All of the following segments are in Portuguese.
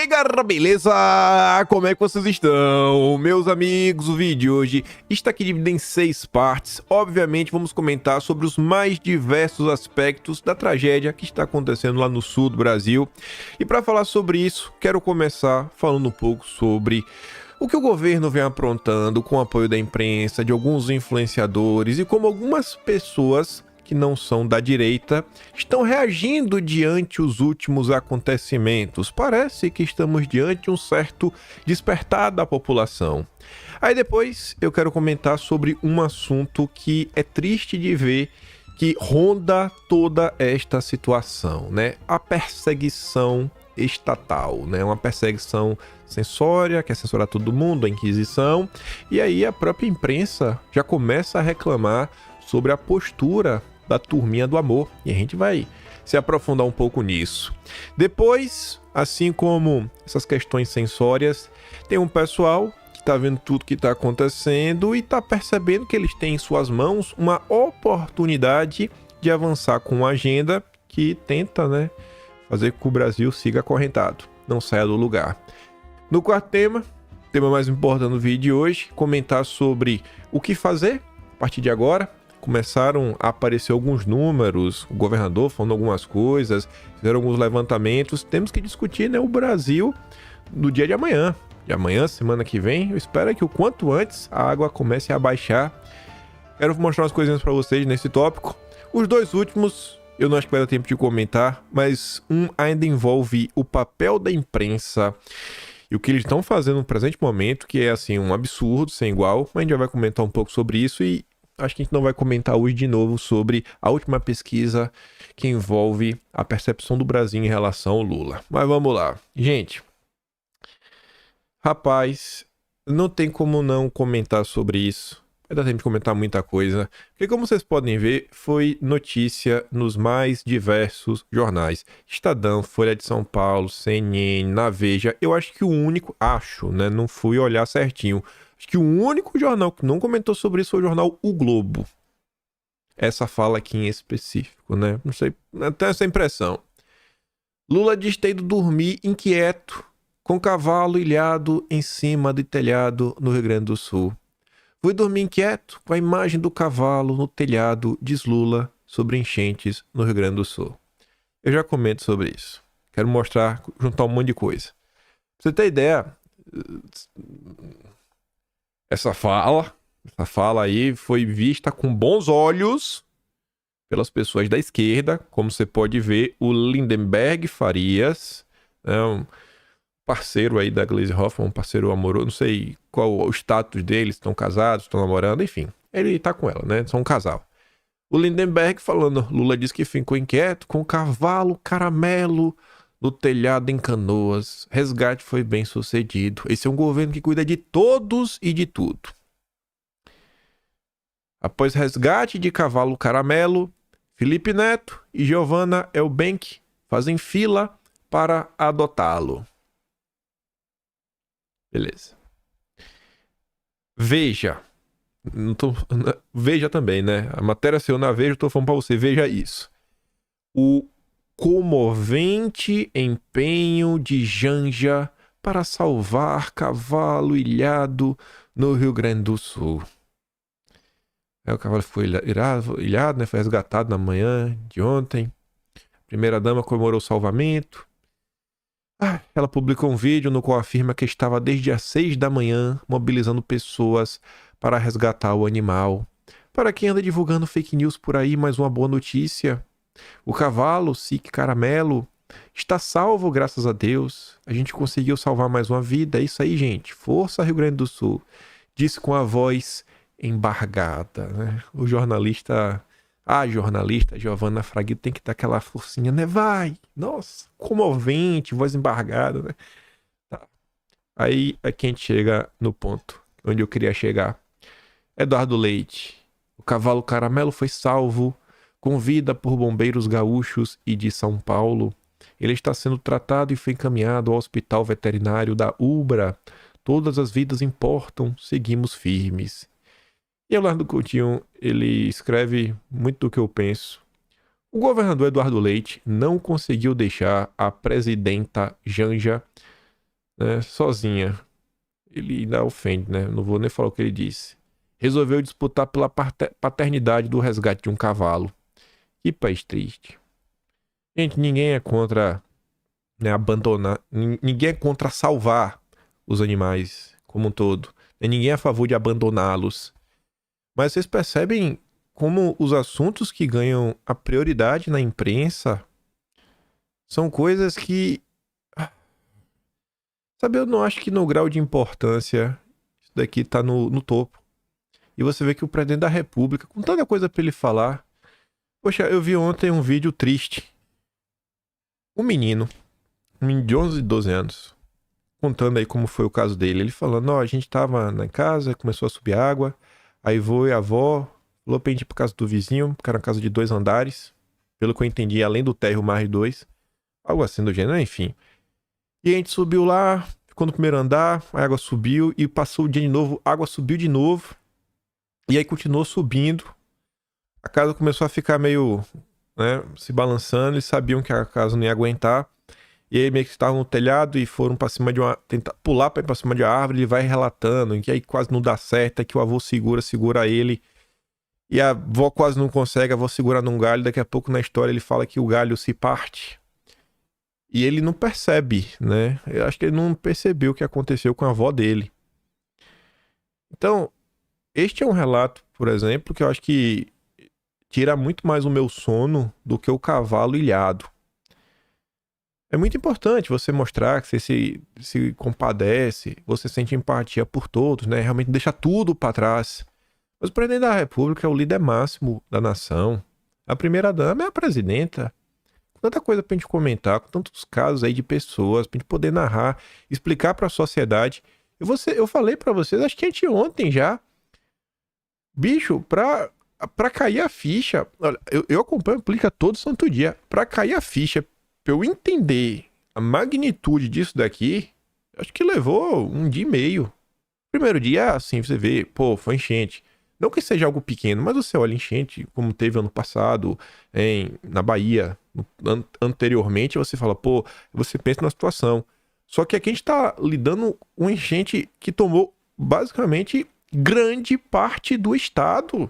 Galera, beleza? Como é que vocês estão? Meus amigos, o vídeo de hoje está aqui dividido em 6 partes. Obviamente, vamos comentar sobre os mais diversos aspectos da tragédia que está acontecendo lá no sul do Brasil. E para falar sobre isso, quero começar falando um pouco sobre o que o governo vem aprontando com o apoio da imprensa, de alguns influenciadores e como algumas pessoas que não são da direita, estão reagindo diante os últimos acontecimentos. Parece que estamos diante de um certo despertar da população. Aí depois eu quero comentar sobre um assunto que é triste de ver que ronda toda esta situação, né? A perseguição estatal, né? Uma perseguição censória, quer censurar todo mundo, a Inquisição, e aí a própria imprensa já começa a reclamar sobre a postura da turminha do amor, e a gente vai se aprofundar um pouco nisso. Depois, assim como essas questões censórias, tem um pessoal que está vendo tudo que está acontecendo e está percebendo que eles têm em suas mãos uma oportunidade de avançar com uma agenda que tenta, né, fazer com que o Brasil siga acorrentado, não saia do lugar. No quarto tema mais importante do vídeo de hoje, comentar sobre o que fazer a partir de agora. Começaram a aparecer alguns números, o governador falando algumas coisas, fizeram alguns levantamentos. Temos que discutir, né, o Brasil no dia de amanhã. De amanhã, semana que vem, eu espero que o quanto antes a água comece a baixar. Quero mostrar umas coisinhas para vocês nesse tópico. Os dois últimos, eu não acho que vai dar tempo de comentar, mas um ainda envolve o papel da imprensa e o que eles estão fazendo no presente momento, que é assim um absurdo, sem igual. Mas a gente já vai comentar um pouco sobre isso e acho que a gente não vai comentar hoje de novo sobre a última pesquisa que envolve a percepção do Brasil em relação ao Lula. Mas vamos lá. Gente, rapaz, não tem como não comentar sobre isso. Vai dar tempo de comentar muita coisa. Porque como vocês podem ver, foi notícia nos mais diversos jornais. Estadão, Folha de São Paulo, CNN, na Veja. Eu acho que o único, né, não fui olhar certinho. Acho que o único jornal que não comentou sobre isso foi o jornal O Globo. Essa fala aqui em específico, né? Não sei, tenho essa impressão. Lula diz ter ido dormir inquieto, com cavalo ilhado em cima de telhado no Rio Grande do Sul. Fui dormir inquieto com a imagem do cavalo no telhado, diz Lula, sobre enchentes no Rio Grande do Sul. Eu já comento sobre isso. Quero mostrar, juntar um monte de coisa. Pra você ter ideia, essa fala aí foi vista com bons olhos pelas pessoas da esquerda. Como você pode ver, o Lindenberg Farias, né, um parceiro aí da Gleisi Hoffmann, um parceiro amoroso, não sei qual o status deles, estão casados, estão namorando, enfim. Ele tá com ela, né? São um casal. O Lindenberg falando, Lula disse que ficou inquieto com o cavalo caramelo no telhado em Canoas. Resgate foi bem sucedido. Esse é um governo que cuida de todos e de tudo. Após resgate de cavalo caramelo, Felipe Neto e Giovanna Elbank fazem fila para adotá-lo. Beleza. Veja. Veja também, né? A matéria saiu na Veja, eu tô falando pra você. Veja isso. O comovente empenho de Janja para salvar cavalo ilhado no Rio Grande do Sul. Aí o cavalo foi ilhado, né? Foi resgatado na manhã de ontem. A primeira-dama comemorou o salvamento. Ela publicou um vídeo no qual afirma que estava desde as 6 da manhã mobilizando pessoas para resgatar o animal. Para quem anda divulgando fake news por aí, mais uma boa notícia. O cavalo, Sique Caramelo, está salvo, graças a Deus. A gente conseguiu salvar mais uma vida. É isso aí, gente. Força, Rio Grande do Sul. Disse com a voz embargada, né? A jornalista Giovanna Fraguito tem que dar aquela forcinha, né? Vai! Nossa, comovente, voz embargada, né? Tá. Aí é que a gente chega no ponto onde eu queria chegar. Eduardo Leite. O cavalo caramelo foi salvo com vida por bombeiros gaúchos e de São Paulo. Ele está sendo tratado e foi encaminhado ao hospital veterinário da Ubra. Todas as vidas importam, seguimos firmes. E Leonardo Coutinho, ele escreve muito do que eu penso. O governador Eduardo Leite não conseguiu deixar a presidenta Janja né, sozinha. Ele ainda ofende, né? Não vou nem falar o que ele disse. Resolveu disputar pela paternidade do resgate de um cavalo. Que país triste. Gente, ninguém é contra, né, abandonar. Ninguém é contra salvar os animais como um todo. Ninguém é a favor de abandoná-los. Mas vocês percebem como os assuntos que ganham a prioridade na imprensa são coisas que, sabe, eu não acho que no grau de importância isso daqui tá no topo. E você vê que o presidente da República, com tanta coisa pra ele falar. Poxa, eu vi ontem um vídeo triste. Um menino de 11, 12 anos, contando aí como foi o caso dele. Ele falando, ó, a gente tava na casa, começou a subir água, aí vô e a avó falou pra gente ir pra casa do vizinho, que era uma casa de 2 andares. Pelo que eu entendi, além do térreo, mais 2. Algo assim do gênero, enfim. E a gente subiu lá, ficou no primeiro andar, a água subiu e passou o dia de novo, a água subiu de novo. E aí continuou subindo. A casa começou a ficar meio, né, se balançando. Eles sabiam que a casa não ia aguentar. E aí meio que estavam no telhado e foram pra cima de uma... tentar pular pra ir pra cima de uma árvore. Ele vai relatando que aí quase não dá certo. É que o avô segura ele. E a avó quase não consegue, a avó segura num galho. Daqui a pouco na história ele fala que o galho se parte. E ele não percebe, né? Eu acho que ele não percebeu o que aconteceu com a avó dele. Então, este é um relato, por exemplo, que eu acho que tira muito mais o meu sono do que o cavalo ilhado. É muito importante você mostrar que você se compadece, você sente empatia por todos, né? Realmente deixa tudo para trás. Mas o presidente da República é o líder máximo da nação. A primeira-dama é a presidenta. Com tanta coisa pra gente comentar, com tantos casos aí de pessoas, pra gente poder narrar, explicar pra sociedade. Eu falei pra vocês, acho que anteontem já. Bicho, pra cair a ficha... Olha, eu acompanho a Aplica todo santo dia. Pra cair a ficha, pra eu entender a magnitude disso daqui, acho que levou um dia e meio. Primeiro dia, assim, você vê, pô, foi enchente. Não que seja algo pequeno, mas você olha enchente, como teve ano passado na Bahia, anteriormente, você fala, pô, você pensa na situação. Só que aqui a gente tá lidando com enchente que tomou, basicamente, grande parte do estado.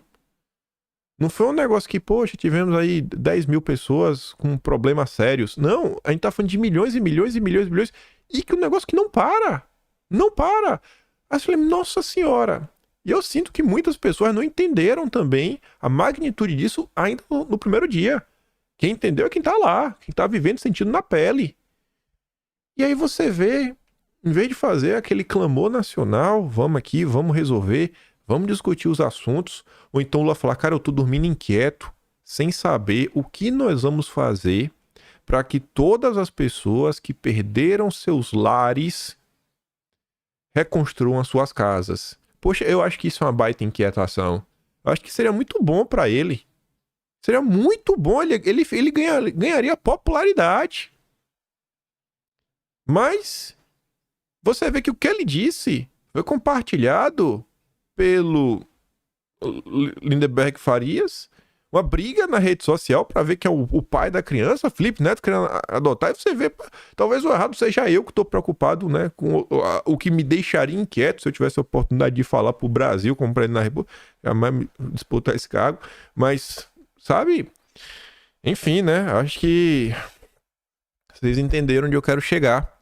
Não foi um negócio que, poxa, tivemos aí 10 mil pessoas com problemas sérios. Não, a gente tá falando de milhões e milhões e milhões e milhões. E que um negócio que não para. Não para. Aí eu falei, nossa senhora. E eu sinto que muitas pessoas não entenderam também a magnitude disso ainda no primeiro dia. Quem entendeu é quem tá lá, quem tá vivendo, sentindo na pele. E aí você vê, em vez de fazer aquele clamor nacional, vamos aqui, vamos resolver, vamos discutir os assuntos, ou então Lula falar, cara, eu tô dormindo inquieto, sem saber o que nós vamos fazer para que todas as pessoas que perderam seus lares reconstruam as suas casas. Poxa, eu acho que isso é uma baita inquietação. Eu acho que seria muito bom para ele. Seria muito bom, ele ganharia popularidade. Mas você vê que o que ele disse foi compartilhado pelo Lindeberg Farias, uma briga na rede social para ver que é o pai da criança, Felipe Neto querendo adotar, e você vê, talvez o errado seja eu que estou preocupado, né, com o que me deixaria inquieto se eu tivesse a oportunidade de falar pro Brasil como presidente da República, jamais disputar esse cargo, mas, sabe, enfim, né, acho que vocês entenderam onde eu quero chegar.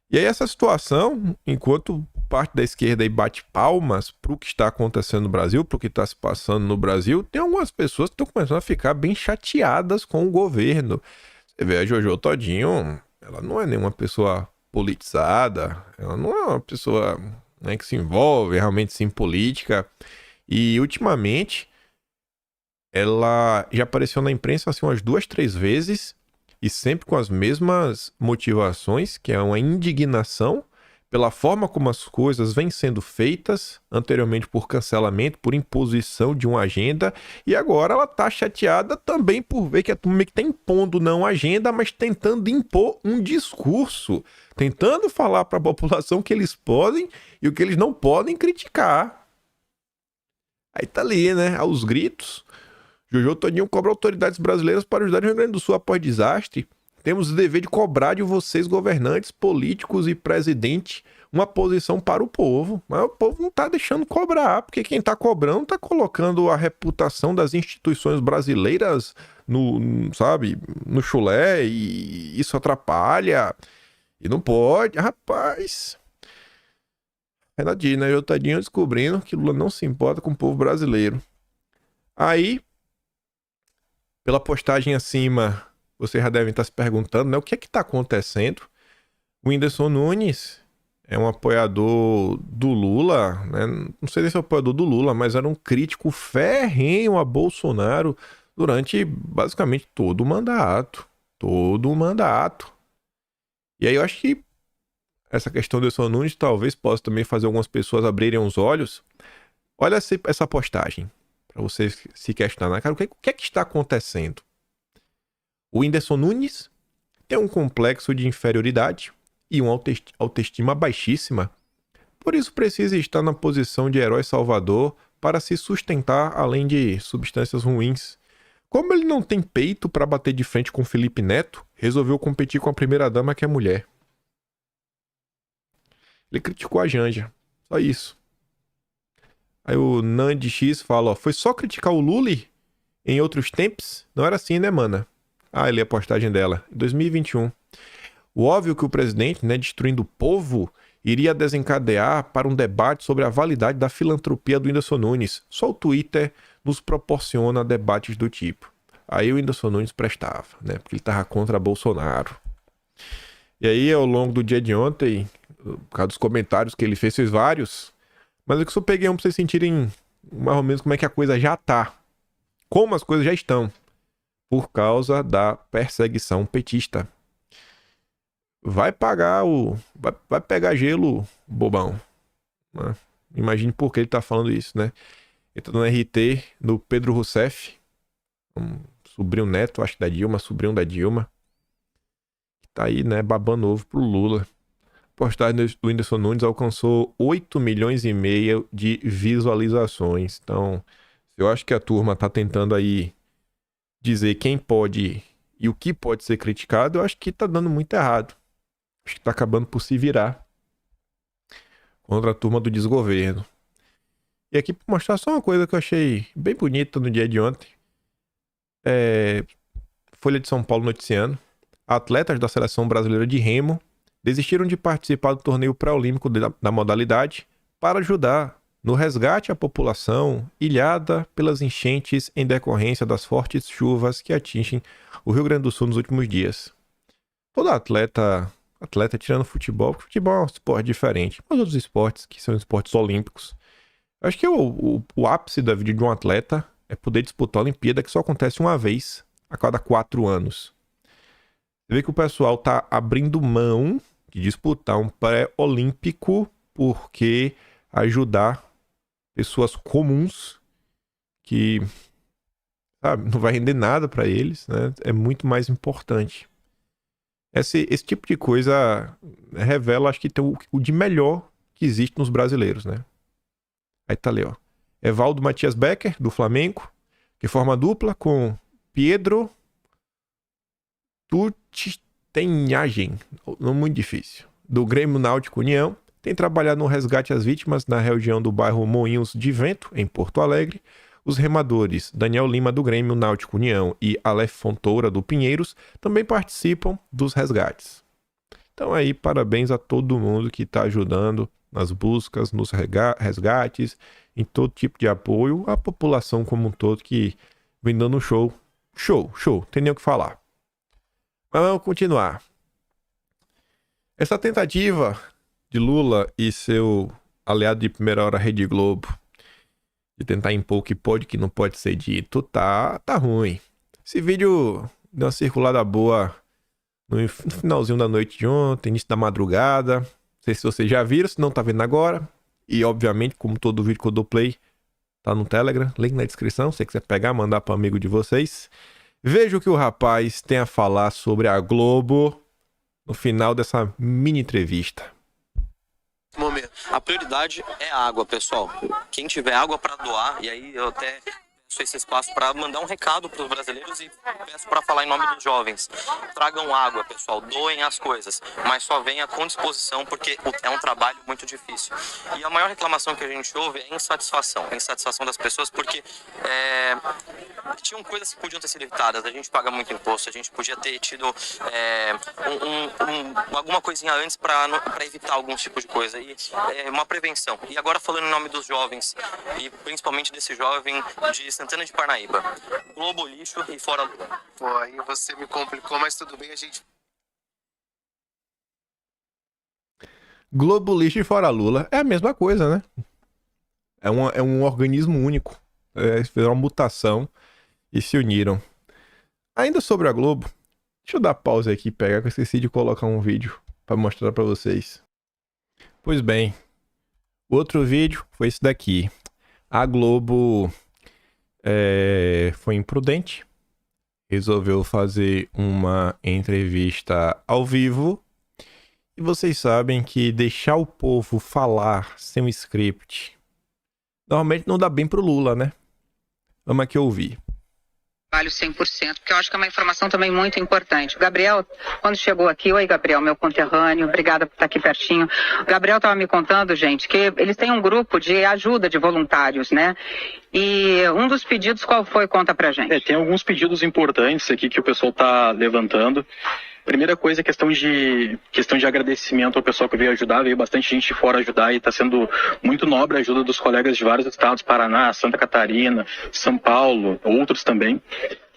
E aí essa situação, enquanto parte da esquerda aí bate palmas pro que está acontecendo no Brasil, pro que está se passando no Brasil, tem algumas pessoas que estão começando a ficar bem chateadas com o governo. Você vê a Jojo Todinho, ela não é nenhuma pessoa politizada, ela não é uma pessoa, né, que se envolve realmente em política. E ultimamente ela já apareceu na imprensa assim umas 2, 3 vezes e sempre com as mesmas motivações, que é uma indignação pela forma como as coisas vêm sendo feitas, anteriormente por cancelamento, por imposição de uma agenda, e agora ela tá chateada também por ver que a turma que tá impondo não agenda, mas tentando impor um discurso, tentando falar para a população o que eles podem e o que eles não podem criticar. Aí tá ali, né, aos gritos. Jojo Todinho cobra autoridades brasileiras para ajudar o Rio Grande do Sul após desastre. Temos o dever de cobrar de vocês, governantes, políticos e presidente, uma posição para o povo. Mas o povo não está deixando cobrar, porque quem está cobrando está colocando a reputação das instituições brasileiras sabe, no chulé, e isso atrapalha. E não pode, rapaz. Renadinho, né? Eu tadinho descobrindo que Lula não se importa com o povo brasileiro. Aí, pela postagem acima, vocês já devem estar se perguntando, né? O que é que está acontecendo? O Whindersson Nunes é um apoiador do Lula, né? Não sei se é apoiador do Lula, mas era um crítico ferrenho a Bolsonaro durante basicamente todo o mandato. Todo o mandato. E aí eu acho que essa questão do Whindersson Nunes talvez possa também fazer algumas pessoas abrirem os olhos. Olha essa postagem, para você se questionar. Cara, o que é que está acontecendo? O Whindersson Nunes tem um complexo de inferioridade e uma autoestima baixíssima. Por isso precisa estar na posição de herói salvador para se sustentar além de substâncias ruins. Como ele não tem peito para bater de frente com Felipe Neto, resolveu competir com a primeira-dama, que é mulher. Ele criticou a Janja. Só isso. Aí o Nandi X fala, ó, foi só criticar o Lully em outros tempos? Não era assim, né, mana? Ah, ele é a postagem dela. 2021. O óbvio que o presidente, né, destruindo o povo, iria desencadear para um debate sobre a validade da filantropia do Whindersson Nunes. Só o Twitter nos proporciona debates do tipo. Aí o Whindersson Nunes prestava, né? Porque ele tava contra Bolsonaro. E aí, ao longo do dia de ontem, por causa dos comentários que ele fez vários, mas eu só peguei um pra vocês sentirem mais ou menos como é que a coisa já tá. Como as coisas já estão. Por causa da perseguição petista. Vai pagar vai pegar gelo, bobão. Né? Imagine por que ele tá falando isso, né? Ele tá no RT do Pedro Rousseff, um sobrinho neto, acho que da Dilma, sobrinho da Dilma. Tá aí, né, babando ovo pro Lula. A postagem do Whindersson Nunes alcançou 8 milhões e meio de visualizações. Então, eu acho que a turma tá tentando aí dizer quem pode e o que pode ser criticado, eu acho que tá dando muito errado. Acho que tá acabando por se virar contra a turma do desgoverno. E aqui pra mostrar só uma coisa que eu achei bem bonita no dia de ontem. Folha de São Paulo noticiando. Atletas da Seleção Brasileira de Remo desistiram de participar do torneio pré-olímpico da modalidade para ajudar no resgate à população ilhada pelas enchentes em decorrência das fortes chuvas que atingem o Rio Grande do Sul nos últimos dias. Todo atleta tirando futebol, porque futebol é um esporte diferente, mas outros esportes que são esportes olímpicos. Eu acho que o ápice da vida de um atleta é poder disputar a Olimpíada, que só acontece uma vez a cada 4 anos. Você vê que o pessoal tá abrindo mão de disputar um pré-olímpico porque ajudar pessoas comuns que, sabe, não vai render nada para eles, né? É muito mais importante. Esse tipo de coisa revela, acho que tem o de melhor que existe nos brasileiros, né? Aí tá ali, ó. Evaldo Matias Becker, do Flamengo, que forma dupla com Pedro Tutenhagen, não muito difícil, do Grêmio Náutico União, tem trabalhado no resgate às vítimas na região do bairro Moinhos de Vento, em Porto Alegre. Os remadores Daniel Lima, do Grêmio Náutico União, e Aleph Fontoura, do Pinheiros, também participam dos resgates. Então aí, parabéns a todo mundo que está ajudando nas buscas, nos resgates, em todo tipo de apoio, a população como um todo que vem dando show. Show, tem nem o que falar. Mas vamos continuar. Essa tentativa de Lula e seu aliado de primeira hora, Rede Globo, de tentar impor o que pode e que não pode ser dito, tá ruim. Esse vídeo deu uma circulada boa no finalzinho da noite de ontem, início da madrugada. Não sei se vocês já viram, se não tá vendo agora. E obviamente, como todo vídeo que eu dou play, tá no Telegram, link na descrição, se você quiser pegar, mandar para amigo de vocês. Veja o que o rapaz tem a falar sobre a Globo no final dessa mini entrevista. Momento. A prioridade é a água, pessoal. Quem tiver água para doar, e aí eu até esse espaço para mandar um recado para os brasileiros e peço para falar em nome dos jovens. Tragam água, pessoal, doem as coisas, mas só venha com disposição porque é um trabalho muito difícil. E a maior reclamação que a gente ouve é a insatisfação das pessoas porque tinham coisas que podiam ter sido evitadas. A gente paga muito imposto, a gente podia ter tido alguma coisinha antes para evitar alguns tipos de coisa, e uma prevenção. E agora falando em nome dos jovens, e principalmente desse jovem de Santana de Parnaíba, Globo lixo e fora Lula. Pô, aí você me complicou, mas tudo bem, a gente... Globo lixo e fora Lula é a mesma coisa, né? É um organismo único. Eles fizeram uma mutação e se uniram. Ainda sobre a Globo, deixa eu dar pausa aqui e pegar, que eu esqueci de colocar um vídeo para mostrar para vocês. Pois bem, o outro vídeo foi esse daqui. A Globo foi imprudente, resolveu fazer uma entrevista ao vivo. E vocês sabem que deixar o povo falar sem um script normalmente não dá bem pro Lula, né? Vamos aqui ouvir. Trabalho 100%, porque eu acho que é uma informação também muito importante. O Gabriel, quando chegou aqui, oi Gabriel, meu conterrâneo, obrigada por estar aqui pertinho. O Gabriel estava me contando, gente, que eles têm um grupo de ajuda de voluntários, né? E um dos pedidos, qual foi? Conta pra gente. Tem alguns pedidos importantes aqui que o pessoal está levantando. Primeira coisa é questão de agradecimento ao pessoal que veio ajudar. Veio bastante gente de fora ajudar e está sendo muito nobre a ajuda dos colegas de vários estados, Paraná, Santa Catarina, São Paulo, outros também.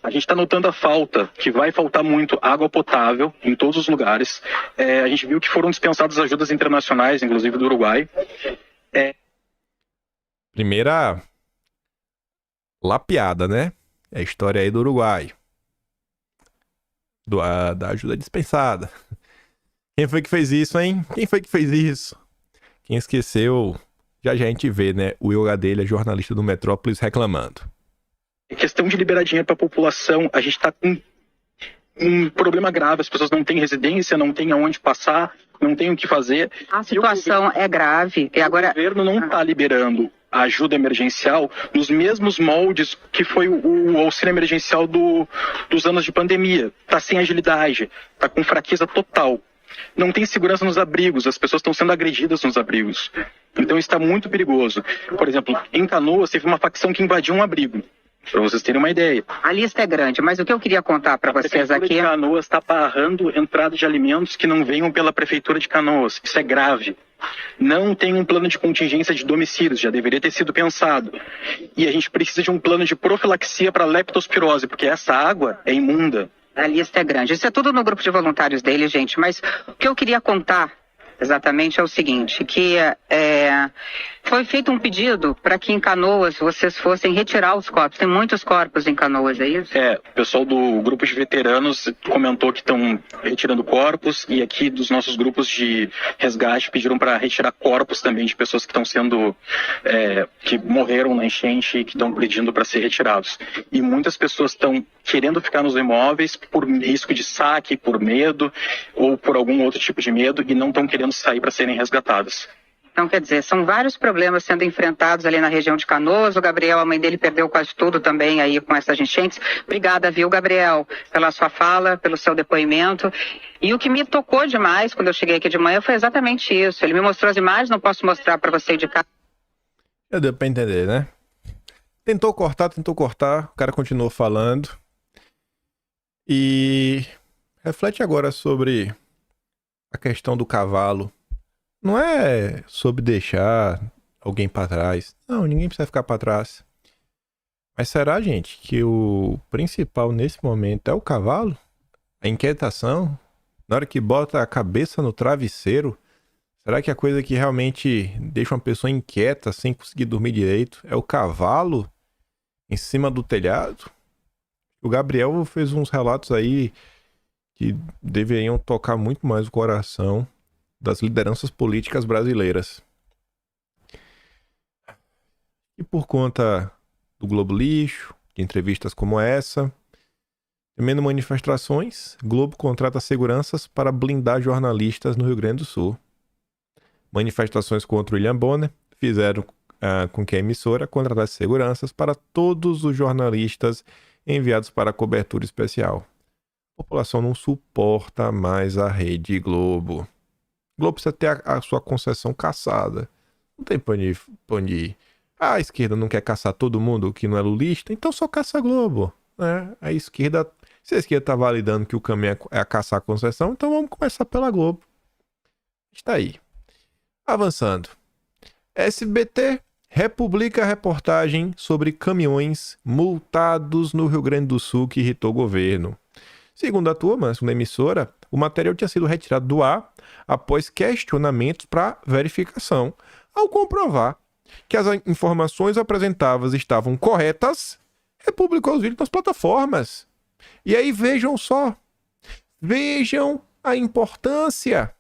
A gente está notando a falta, que vai faltar muito água potável em todos os lugares. A gente viu que foram dispensadas ajudas internacionais, inclusive do Uruguai. Primeira lapiada, né? É a história aí do Uruguai. Da ajuda dispensada. Quem foi que fez isso, hein? Quem foi que fez isso? Quem esqueceu, já a gente vê, né? O Will dele, é jornalista do Metrópolis, reclamando. Questão de liberar dinheiro para a população, a gente está com um problema grave. As pessoas não têm residência, não têm aonde passar, não têm o que fazer. A situação é grave. E agora... O governo não está liberando a ajuda emergencial nos mesmos moldes que foi o auxílio emergencial dos anos de pandemia. Está sem agilidade, está com fraqueza total. Não tem segurança nos abrigos, as pessoas estão sendo agredidas nos abrigos. Então está muito perigoso. Por exemplo, em Canoas teve uma facção que invadiu um abrigo. Para vocês terem uma ideia. A lista é grande, mas o que eu queria contar para vocês aqui... A Prefeitura de Canoas está barrando entrada de alimentos que não venham pela Prefeitura de Canoas. Isso é grave. Não tem um plano de contingência de domicílios, já deveria ter sido pensado. E a gente precisa de um plano de profilaxia para leptospirose, porque essa água é imunda. A lista é grande. Isso é tudo no grupo de voluntários dele, gente. Mas o que eu queria contar exatamente é o seguinte, que foi feito um pedido para que em Canoas vocês fossem retirar os corpos. Tem muitos corpos em Canoas, é isso? O pessoal do grupo de veteranos comentou que estão retirando corpos, e aqui dos nossos grupos de resgate pediram para retirar corpos também de pessoas que estão sendo, que morreram na enchente e que estão pedindo para ser retirados. E muitas pessoas estão querendo ficar nos imóveis por risco de saque, por medo ou por algum outro tipo de medo, e não estão querendo sair para serem resgatadas. Então, quer dizer, são vários problemas sendo enfrentados ali na região de Canoas. O Gabriel, a mãe dele, perdeu quase tudo também aí com essas enchentes. Obrigada, viu, Gabriel, pela sua fala, pelo seu depoimento. E o que me tocou demais quando eu cheguei aqui de manhã foi exatamente isso. Ele me mostrou as imagens, não posso mostrar para você de cá. Já deu para entender, né? Tentou cortar, o cara continuou falando. E reflete agora sobre a questão do cavalo. Não é sobre deixar alguém para trás. Não, ninguém precisa ficar para trás. Mas será, gente, que o principal nesse momento é o cavalo? A inquietação? Na hora que bota a cabeça no travesseiro, será que a coisa que realmente deixa uma pessoa inquieta, sem conseguir dormir direito, é o cavalo em cima do telhado? O Gabriel fez uns relatos aí que deveriam tocar muito mais o coração das lideranças políticas brasileiras. E por conta do Globo Lixo, de entrevistas como essa, temendo manifestações, Globo contrata seguranças para blindar jornalistas no Rio Grande do Sul. Manifestações contra o William Bonner fizeram com que a emissora contratasse seguranças para todos os jornalistas enviados para a cobertura especial. A população não suporta mais a Rede Globo. Globo precisa ter a sua concessão cassada. Não tem pra onde ir. A esquerda não quer caçar todo mundo que não é lulista, então só caça a Globo. Né? A esquerda, se a esquerda está validando que o caminho é caçar a concessão, então vamos começar pela Globo. Está aí. Avançando. SBT republica reportagem sobre caminhões multados no Rio Grande do Sul que irritou o governo. Segundo a turma, segundo a emissora, o material tinha sido retirado do ar após questionamentos para verificação. Ao comprovar que as informações apresentadas estavam corretas, republicou os vídeos nas plataformas. E aí vejam só, vejam a importância.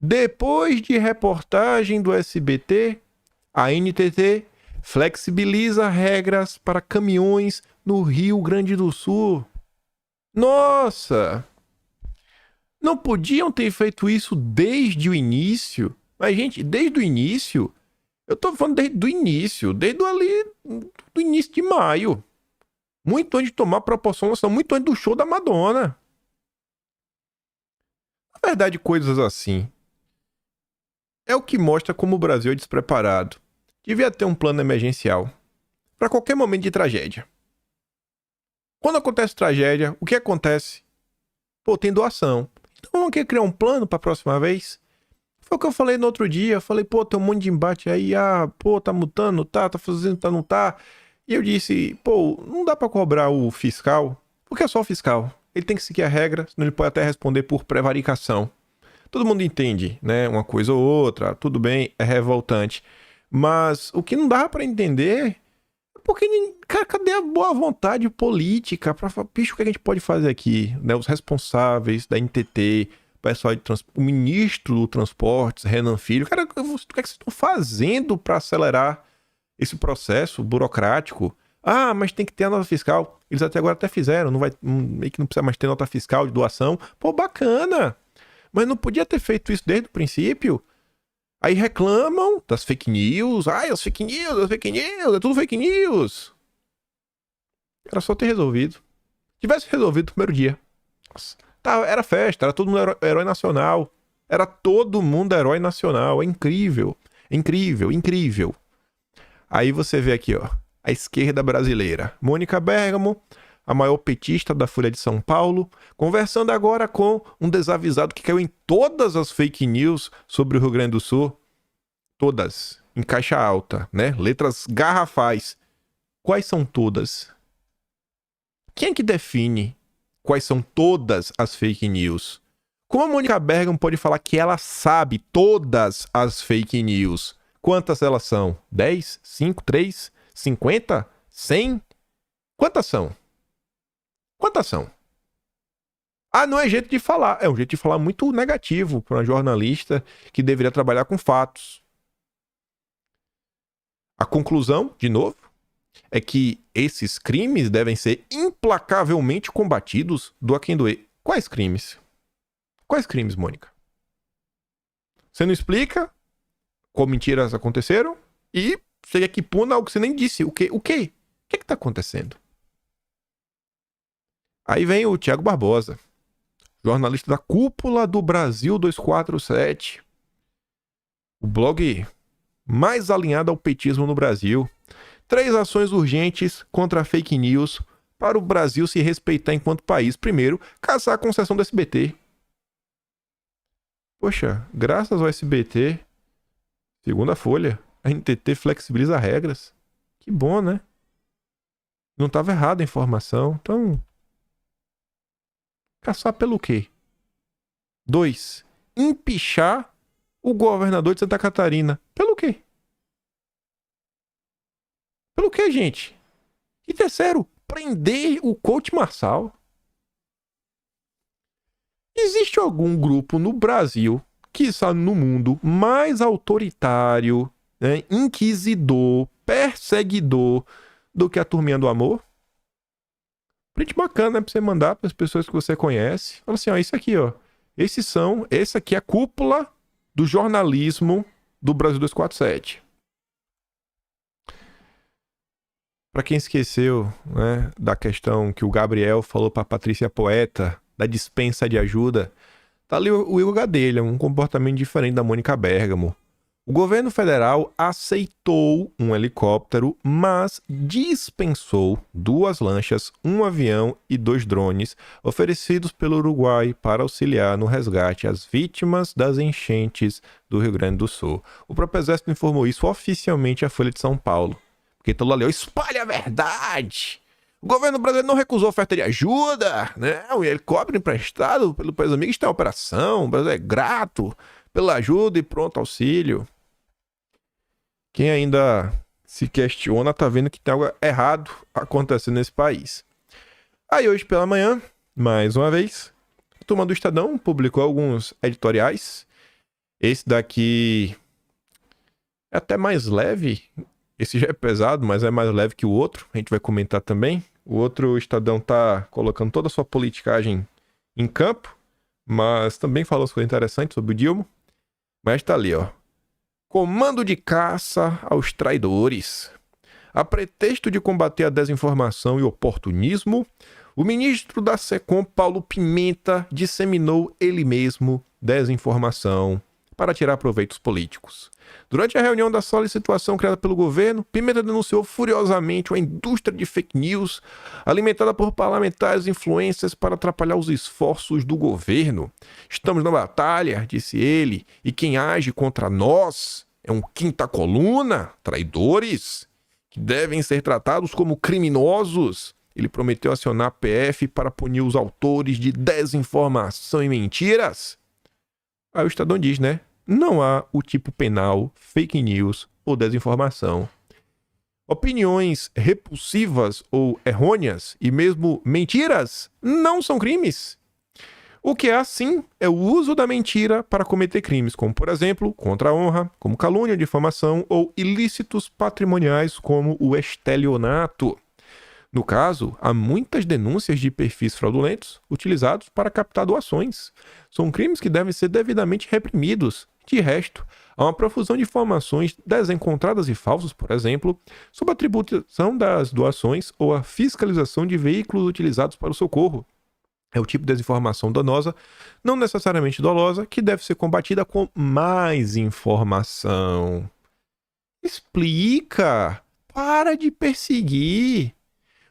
Depois de reportagem do SBT, a NTT flexibiliza regras para caminhões no Rio Grande do Sul. Nossa! Não podiam ter feito isso desde o início? Mas, gente, desde o início, eu tô falando desde o início, do início de maio. Muito antes de tomar proporção nacional, muito antes do show da Madonna. Na verdade, coisas assim é o que mostra como o Brasil é despreparado. Devia ter um plano emergencial para qualquer momento de tragédia. Quando acontece tragédia, o que acontece? Pô, tem doação. Então vamos querer criar um plano para a próxima vez? Foi o que eu falei no outro dia. Eu falei, pô, tem um monte de embate aí. Pô, tá mutando, tá fazendo, tá, não tá. E eu disse, pô, não dá para cobrar o fiscal, porque é só o fiscal. Ele tem que seguir a regra, senão ele pode até responder por prevaricação. Todo mundo entende, né? Uma coisa ou outra, tudo bem, é revoltante. Mas o que não dá para entender é porque, cara, cadê a boa vontade política para falar, bicho, o que a gente pode fazer aqui? Né? Os responsáveis da NTT, o pessoal o ministro do Transportes, Renan Filho, cara, o que é que vocês estão fazendo para acelerar esse processo burocrático? Mas tem que ter a nota fiscal. Eles até agora fizeram, meio que não precisa mais ter nota fiscal de doação. Pô, bacana! Mas não podia ter feito isso desde o princípio? Aí reclamam das fake news. As fake news, é tudo fake news. Era só ter resolvido. Tivesse resolvido no primeiro dia. Era festa, era todo mundo herói nacional. Era todo mundo herói nacional. É incrível. Incrível, incrível. Aí você vê aqui, ó, a esquerda brasileira. Mônica Bergamo, a maior petista da Folha de São Paulo, conversando agora com um desavisado que caiu em todas as fake news sobre o Rio Grande do Sul. Todas, em caixa alta, né? Letras garrafais. Quais são todas? Quem é que define quais são todas as fake news? Como a Mônica Bergamo pode falar que ela sabe todas as fake news? Quantas elas são? 10? 5? 3? 50? 100? Quantas são? Quantas são? Não é jeito de falar. É um jeito de falar muito negativo para uma jornalista que deveria trabalhar com fatos. A conclusão, de novo, é que esses crimes devem ser implacavelmente combatidos, doa quem doer. Quais crimes? Quais crimes, Mônica? Você não explica como mentiras aconteceram e você aqui puna algo que você nem disse. O quê? O que está acontecendo? Aí vem o Thiago Barbosa, jornalista da Cúpula do Brasil 247, o blog mais alinhado ao petismo no Brasil. 3 ações urgentes contra a fake news para o Brasil se respeitar enquanto país. Primeiro, caçar a concessão do SBT. Poxa, graças ao SBT, segundo a Folha, a NTT flexibiliza regras. Que bom, né? Não estava errada a informação. Então, caçar pelo quê? 2. Empichar o governador de Santa Catarina. Pelo quê? Pelo quê, gente? E terceiro, prender o coach Marçal. Existe algum grupo no Brasil, que está no mundo, mais autoritário, né, inquisidor, perseguidor do que a Turminha do Amor? Print bacana, né? Pra você mandar para as pessoas que você conhece. Fala assim, ó, isso aqui, ó. Essa aqui é a cúpula do jornalismo do Brasil 247. Para quem esqueceu, né, da questão que o Gabriel falou para Patrícia Poeta, da dispensa de ajuda, tá ali o Igor Gadelha, um comportamento diferente da Mônica Bergamo. O governo federal aceitou um helicóptero, mas dispensou 2 lanchas, 1 avião e 2 drones oferecidos pelo Uruguai para auxiliar no resgate às vítimas das enchentes do Rio Grande do Sul. O próprio Exército informou isso oficialmente à Folha de São Paulo. Porque todo ali, espalha a verdade. O governo brasileiro não recusou oferta de ajuda, né? Um helicóptero emprestado pelo país amigo está em operação. O Brasil é grato pela ajuda e pronto auxílio. Quem ainda se questiona tá vendo que tem algo errado acontecendo nesse país. Aí hoje pela manhã, mais uma vez, a turma do Estadão publicou alguns editoriais. Esse daqui é até mais leve. Esse já é pesado, mas é mais leve que o outro. A gente vai comentar também. O outro Estadão tá colocando toda a sua politicagem em campo, mas também falou coisas interessantes sobre o Dilma. Mas tá ali, ó. Comando de caça aos traidores. A pretexto de combater a desinformação e oportunismo, o ministro da SECOM, Paulo Pimenta, disseminou ele mesmo desinformação para tirar proveitos políticos. Durante a reunião da sala de situação criada pelo governo, Pimenta denunciou furiosamente uma indústria de fake news alimentada por parlamentares e influencers para atrapalhar os esforços do governo. Estamos na batalha, disse ele, e quem age contra nós é um quinta coluna, traidores, que devem ser tratados como criminosos. Ele prometeu acionar a PF para punir os autores de desinformação e mentiras. Aí o Estadão diz, né? Não há o tipo penal, fake news ou desinformação. Opiniões repulsivas ou errôneas e mesmo mentiras não são crimes. O que é sim é o uso da mentira para cometer crimes, como por exemplo, contra a honra, como calúnia, difamação ou ilícitos patrimoniais como o estelionato. No caso, há muitas denúncias de perfis fraudulentos utilizados para captar doações. São crimes que devem ser devidamente reprimidos. De resto, há uma profusão de informações desencontradas e falsas, por exemplo, sobre a tributação das doações ou a fiscalização de veículos utilizados para o socorro. É o tipo de desinformação danosa, não necessariamente dolosa, que deve ser combatida com mais informação. Explica! Para de perseguir!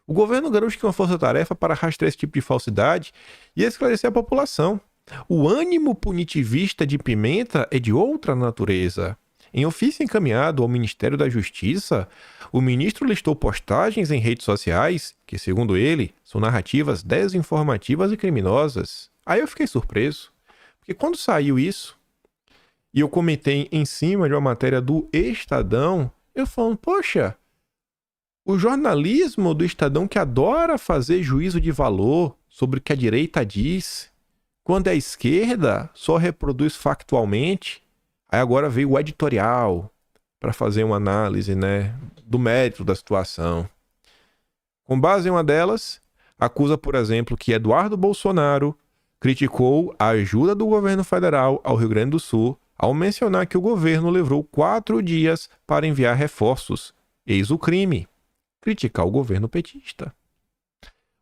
O governo garante que uma força-tarefa para rastrear esse tipo de falsidade e esclarecer a população. O ânimo punitivista de Pimenta é de outra natureza. Em ofício encaminhado ao Ministério da Justiça, o ministro listou postagens em redes sociais que, segundo ele, são narrativas desinformativas e criminosas. Aí eu fiquei surpreso, porque quando saiu isso, e eu comentei em cima de uma matéria do Estadão, eu falo, poxa, o jornalismo do Estadão que adora fazer juízo de valor sobre o que a direita diz, quando a esquerda só reproduz factualmente, aí agora veio o editorial para fazer uma análise, né, do mérito da situação. Com base em uma delas, acusa, por exemplo, que Eduardo Bolsonaro criticou a ajuda do governo federal ao Rio Grande do Sul ao mencionar que o governo levou 4 dias para enviar reforços. Eis o crime: criticar o governo petista.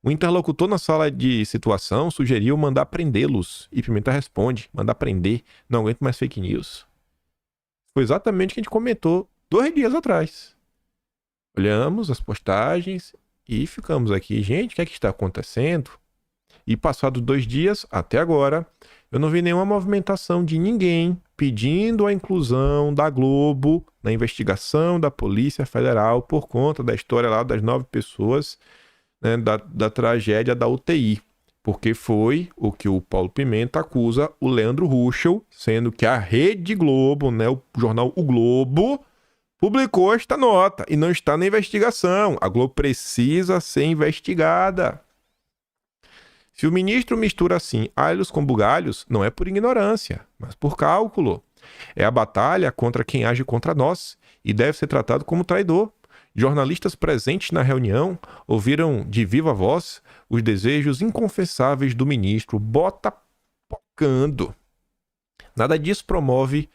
O interlocutor na sala de situação sugeriu mandar prendê-los. E Pimenta responde, mandar prender, não aguento mais fake news. Foi exatamente o que a gente comentou 2 dias atrás. Olhamos as postagens e ficamos aqui, gente, o que é que está acontecendo? E passados 2 dias, até agora, eu não vi nenhuma movimentação de ninguém pedindo a inclusão da Globo na investigação da Polícia Federal por conta da história lá das 9 pessoas, né, da tragédia da UTI. Porque foi o que o Paulo Pimenta acusa o Leandro Ruschel, sendo que a Rede Globo, né, o jornal O Globo, publicou esta nota e não está na investigação. A Globo precisa ser investigada. Se o ministro mistura assim alhos com bugalhos, não é por ignorância, mas por cálculo. É a batalha contra quem age contra nós e deve ser tratado como traidor. Jornalistas presentes na reunião ouviram de viva voz os desejos inconfessáveis do ministro botapocando. Nada disso promove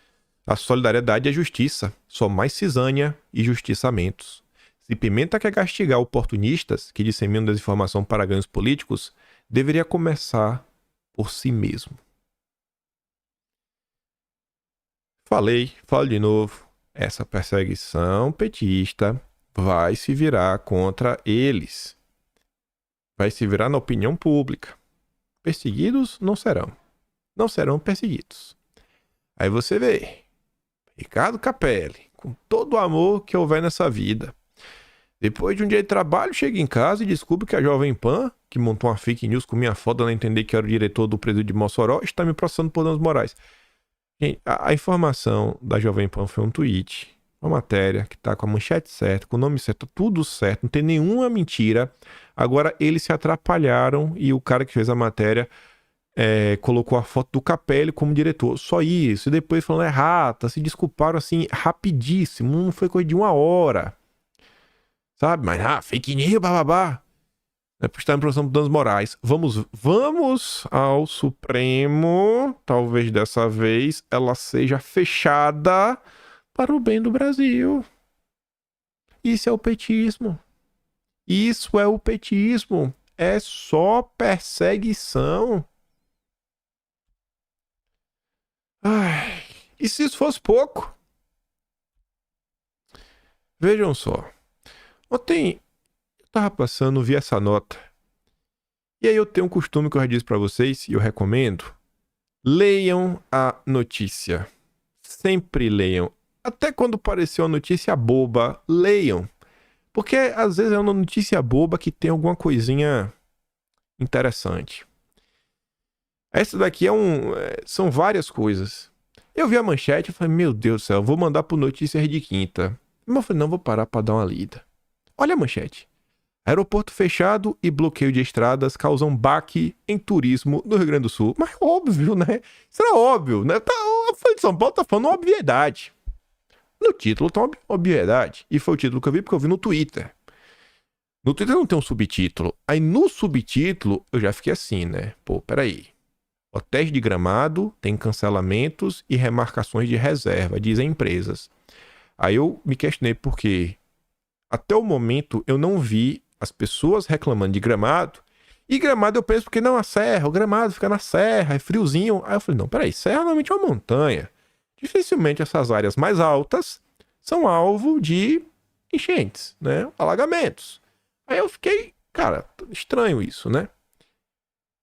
a solidariedade e a justiça, só mais cisânia e justiçamentos. Se Pimenta quer castigar oportunistas que disseminam desinformação para ganhos políticos, deveria começar por si mesmo. Falo de novo. Essa perseguição petista vai se virar contra eles. Vai se virar na opinião pública. Perseguidos não serão. Não serão perseguidos. Aí você vê, Ricardo Capelli, com todo o amor que houver nessa vida, depois de um dia de trabalho, chega em casa e descobre que a Jovem Pan, que montou uma fake news com minha foto, ela entender que era o diretor do presídio de Mossoró, está me processando por danos morais. Gente, a informação da Jovem Pan foi um tweet, uma matéria que tá com a manchete certa, com o nome certo, tudo certo, não tem nenhuma mentira. Agora eles se atrapalharam e o cara que fez a matéria colocou a foto do Capelli como diretor. Só isso. E depois falando errata, se desculparam assim rapidíssimo, não foi coisa de 1 hora. Sabe? Mas fake news, bababá. Por estar em produção de danos morais. Vamos ao Supremo. Talvez dessa vez ela seja fechada para o bem do Brasil. Isso é o petismo. Isso é o petismo. É só perseguição. Ai, e se isso fosse pouco? Vejam só. Ontem eu tava passando, vi essa nota. E aí eu tenho um costume que eu já disse pra vocês, e eu recomendo. Leiam a notícia. Sempre leiam. Até quando parecer uma notícia boba, leiam. Porque às vezes é uma notícia boba que tem alguma coisinha interessante. Essa daqui são várias coisas. Eu vi a manchete e falei, meu Deus do céu, vou mandar pro Notícias de Quinta. Mas eu falei, não, vou parar pra dar uma lida. Olha a manchete. Aeroporto fechado e bloqueio de estradas causam baque em turismo no Rio Grande do Sul. Mas óbvio, né? Isso era óbvio, né? A Folha de São Paulo tá falando uma obviedade. No título tá uma obviedade. E foi o título que eu vi porque eu vi no Twitter. No Twitter não tem um subtítulo. Aí no subtítulo eu já fiquei assim, né? Pô, peraí. Hotéis de Gramado têm cancelamentos e remarcações de reserva, dizem empresas. Aí eu me questionei porque até o momento eu não vi as pessoas reclamando de Gramado. E Gramado eu penso porque não, a serra, o Gramado fica na serra, é friozinho. Aí eu falei, não, peraí, serra normalmente é uma montanha. Dificilmente essas áreas mais altas são alvo de enchentes, né? Alagamentos. Aí eu fiquei, cara, estranho isso, né?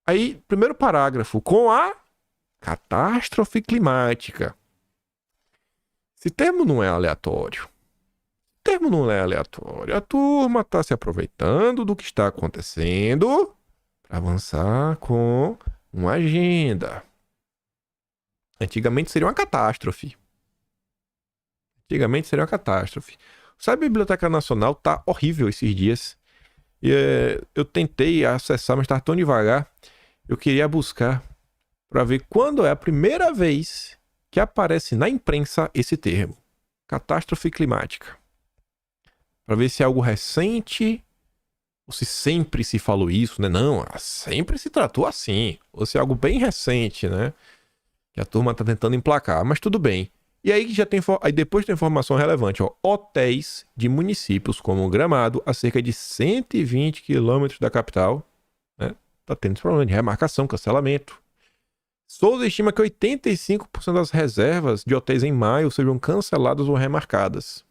Aí, primeiro parágrafo, com a catástrofe climática. Esse termo não é aleatório. O termo não é aleatório. A turma está se aproveitando do que está acontecendo para avançar com uma agenda. Antigamente seria uma catástrofe. Sabe, a Biblioteca Nacional tá horrível esses dias. Eu tentei acessar, mas estava tão devagar. Eu queria buscar para ver quando é a primeira vez que aparece na imprensa esse termo. Catástrofe climática. Para ver se é algo recente ou se sempre se falou isso, né? Não, sempre se tratou assim. Ou se é algo bem recente, né? Que a turma tá tentando emplacar, mas tudo bem. E aí já tem, aí depois tem informação relevante, ó, hotéis de municípios como Gramado, a cerca de 120 quilômetros da capital, né, tá tendo esse problema de remarcação, cancelamento. Souza estima que 85% das reservas de hotéis em maio sejam canceladas ou remarcadas.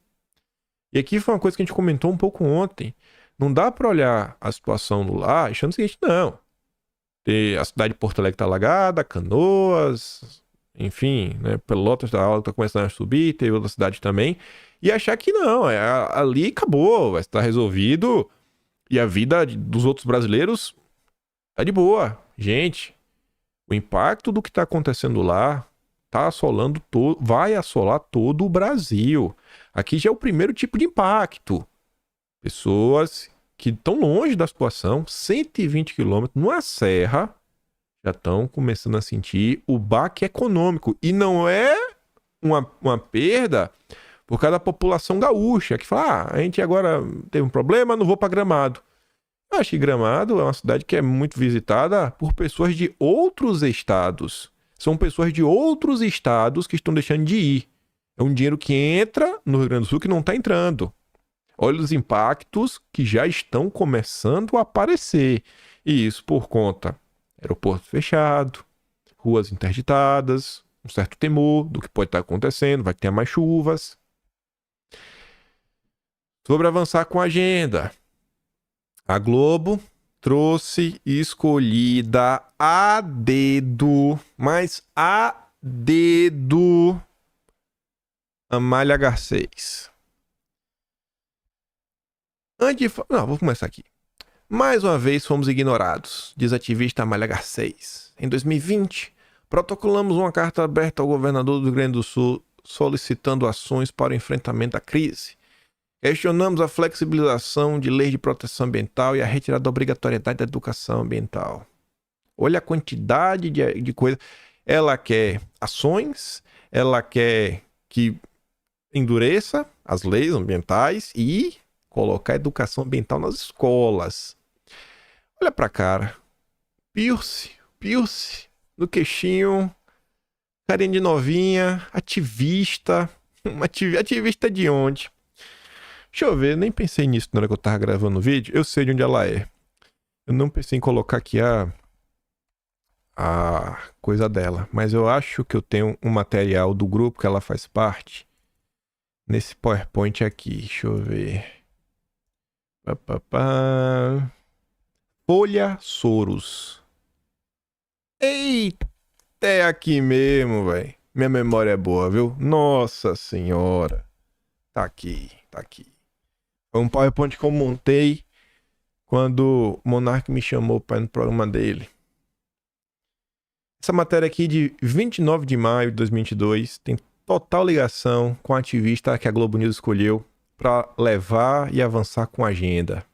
E aqui foi uma coisa que a gente comentou um pouco ontem. Não dá para olhar a situação no lá achando o seguinte, não. A cidade de Porto Alegre tá alagada, Canoas, enfim, né, Pelotas da aula tá começando a subir, teve outra cidade também, e achar que não, ali acabou, vai estar resolvido e a vida dos outros brasileiros tá de boa. Gente, o impacto do que tá acontecendo lá tá assolando vai assolar todo o Brasil. Aqui já é o primeiro tipo de impacto. Pessoas que estão longe da situação, 120 quilômetros, numa serra, já estão começando a sentir o baque econômico. E não é uma perda por causa da população gaúcha, que fala, a gente agora teve um problema, não vou para Gramado. Eu acho que Gramado é uma cidade que é muito visitada por pessoas de outros estados. São pessoas de outros estados que estão deixando de ir. É um dinheiro que entra no Rio Grande do Sul que não está entrando. Olha os impactos que já estão começando a aparecer. E isso por conta aeroporto fechado, ruas interditadas, um certo temor do que pode estar acontecendo, vai ter mais chuvas. Sobre avançar com a agenda, a Globo trouxe escolhida a dedo, mas a dedo, Amália Garcês. Não, vou começar aqui. Mais uma vez fomos ignorados, diz a ativista Amália Garcês. Em 2020, protocolamos uma carta aberta ao governador do Rio Grande do Sul solicitando ações para o enfrentamento da crise. Questionamos a flexibilização de leis de proteção ambiental e a retirada da obrigatoriedade da educação ambiental. Olha a quantidade de coisa. Ela quer ações, ela quer que endureça as leis ambientais e colocar educação ambiental nas escolas. Olha pra cara. Pierce no queixinho, carinha de novinha, ativista. Ativista de onde? Deixa eu ver, nem pensei nisso na hora que eu tava gravando o vídeo. Eu sei de onde ela é. Eu não pensei em colocar aqui a coisa dela. Mas eu acho que eu tenho um material do grupo que ela faz parte nesse PowerPoint aqui. Deixa eu ver. Folha Soros. Eita, é aqui mesmo, velho. Minha memória é boa, viu? Nossa senhora. Tá aqui. Foi um PowerPoint que eu montei quando o Monark me chamou para ir no programa dele. Essa matéria aqui de 29 de maio de 2022 tem total ligação com a ativista que a Globo News escolheu para levar e avançar com a agenda.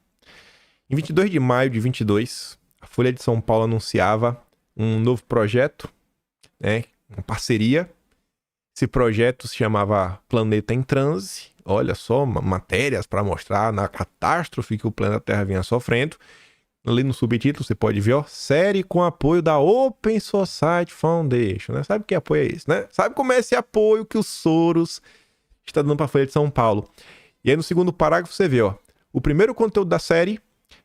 Em 22 de maio de 22, a Folha de São Paulo anunciava um novo projeto, né, uma parceria. Esse projeto se chamava Planeta em Transe. Olha só, matérias para mostrar na catástrofe que o planeta Terra vinha sofrendo. Ali no subtítulo você pode ver, ó, série com apoio da Open Society Foundation, né? Sabe que apoio é esse, né? Sabe como é esse apoio que o Soros está dando para a Folha de São Paulo? E aí no segundo parágrafo você vê, ó, o primeiro conteúdo da série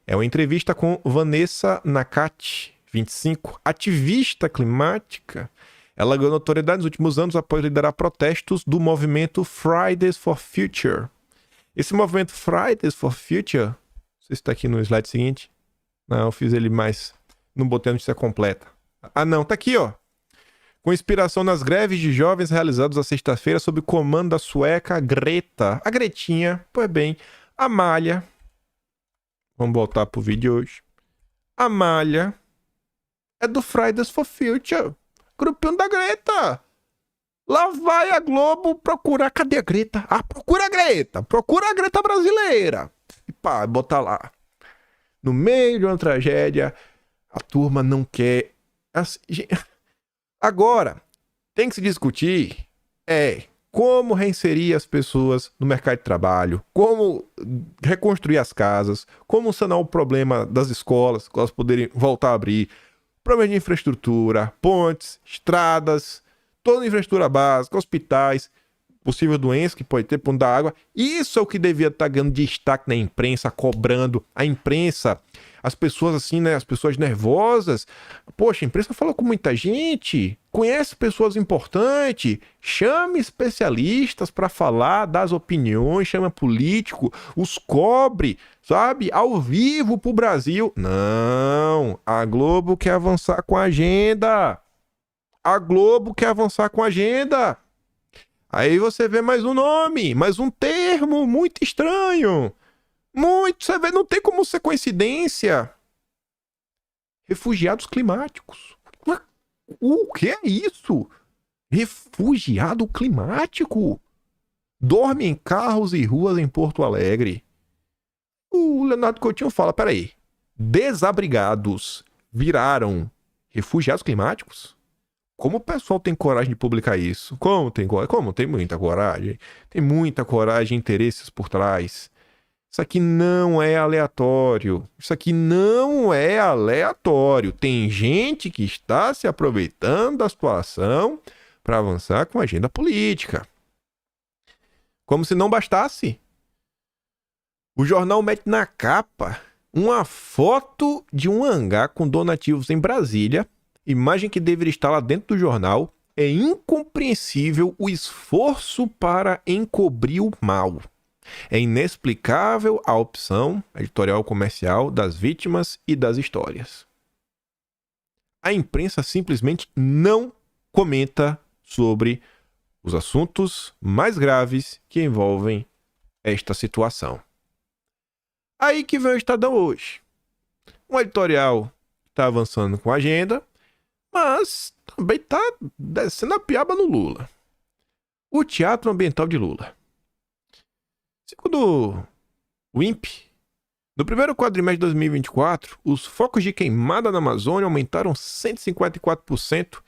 é uma entrevista com Vanessa Nakati, 25, ativista climática. Ela ganhou notoriedade nos últimos anos após liderar protestos do movimento Fridays for Future. Esse movimento Fridays for Future, não sei se está aqui no slide seguinte. Não, eu fiz ele mais... Não botei a notícia completa. Ah, não, tá aqui, ó. Com inspiração nas greves de jovens realizadas na sexta-feira sob o comando da sueca Greta. A Gretinha, pois bem, a Malha. Vamos voltar pro vídeo hoje. A Malha é do Fridays for Future. Grupinho da Greta. Lá vai a Globo procurar. Cadê a Greta? Ah, procura a Greta. Procura a Greta brasileira. E pá, bota lá. No meio de uma tragédia, a turma não quer... Agora, tem que se discutir como reinserir as pessoas no mercado de trabalho, como reconstruir as casas, como sanar o problema das escolas, para elas poderem voltar a abrir, problema de infraestrutura, pontes, estradas, toda a infraestrutura básica, hospitais, possível doença que pode ter, ponto da água. Isso é o que devia estar ganhando destaque na imprensa, cobrando a imprensa, as pessoas assim, né, as pessoas nervosas. Poxa, a imprensa fala com muita gente, conhece pessoas importantes, chame especialistas para falar das opiniões, chama político, os cobre, sabe, ao vivo pro Brasil. Não, a Globo quer avançar com a agenda. A Globo quer avançar com a agenda. Aí você vê mais um nome, mais um termo muito estranho. Muito, você vê, não tem como ser coincidência. Refugiados climáticos. O que é isso? Refugiado climático? Dorme em carros e ruas em Porto Alegre. O Leonardo Coutinho fala, peraí, desabrigados viraram refugiados climáticos? Como o pessoal tem coragem de publicar isso? Como tem coragem? Como? Tem muita coragem. Tem muita coragem e interesses por trás. Isso aqui não é aleatório. Isso aqui não é aleatório. Tem gente que está se aproveitando da situação para avançar com a agenda política. Como se não bastasse. O jornal mete na capa uma foto de um hangar com donativos em Brasília, imagem que deveria estar lá dentro do jornal. É incompreensível o esforço para encobrir o mal. É inexplicável a opção editorial comercial das vítimas e das histórias. A imprensa simplesmente não comenta sobre os assuntos mais graves que envolvem esta situação. Aí que vem o Estadão hoje. Um editorial está avançando com a agenda, mas também está descendo a piaba no Lula. O teatro ambiental de Lula. Segundo o INPE, no primeiro quadrimestre de 2024, os focos de queimada na Amazônia aumentaram 154%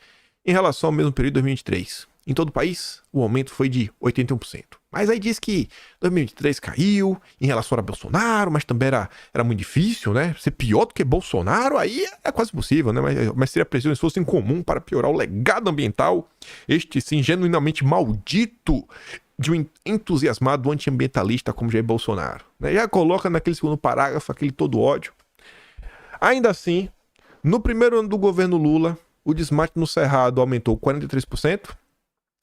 em relação ao mesmo período de 2023. Em todo o país, o aumento foi de 81%. Mas aí diz que 2023 caiu em relação a Bolsonaro, mas também era muito difícil, né? Ser pior do que Bolsonaro, aí é quase possível, né? Mas seria preciso um esforço em comum para piorar o legado ambiental, este sim genuinamente maldito de um entusiasmado antiambientalista como Jair Bolsonaro. Né? Já coloca naquele segundo parágrafo aquele todo ódio. Ainda assim, no primeiro ano do governo Lula, o desmate no Cerrado aumentou 43%,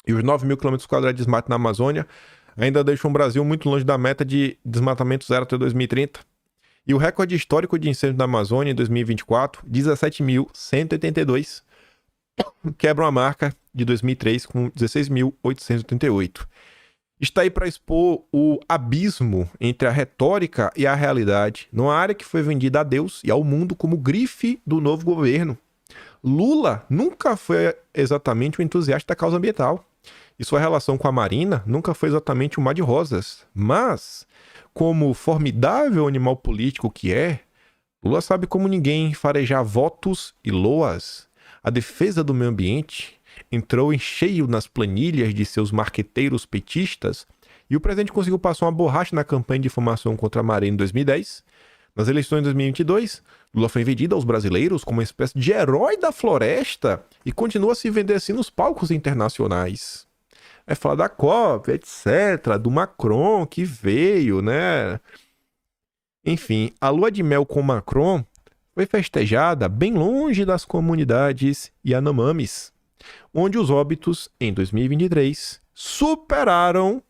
e os 9 mil quilômetros quadrados de desmate na Amazônia ainda deixam o Brasil muito longe da meta de desmatamento zero até 2030. E o recorde histórico de incêndio na Amazônia em 2024, 17.182, quebra uma marca de 2003 com 16.888. Está aí para expor o abismo entre a retórica e a realidade, numa área que foi vendida a Deus e ao mundo como grife do novo governo. Lula nunca foi exatamente um entusiasta da causa ambiental. E sua relação com a Marina nunca foi exatamente um mar de rosas. Mas, como formidável animal político que é, Lula sabe como ninguém farejar votos e loas. A defesa do meio ambiente entrou em cheio nas planilhas de seus marqueteiros petistas e o presidente conseguiu passar uma borracha na campanha de difamação contra a Marina em 2010. Nas eleições de 2022, Lula foi vendido aos brasileiros como uma espécie de herói da floresta e continua a se vender assim nos palcos internacionais. É falar da COP, etc., do Macron que veio, né? Enfim, a lua de mel com Macron foi festejada bem longe das comunidades Yanomamis, onde os óbitos em 2023 superaram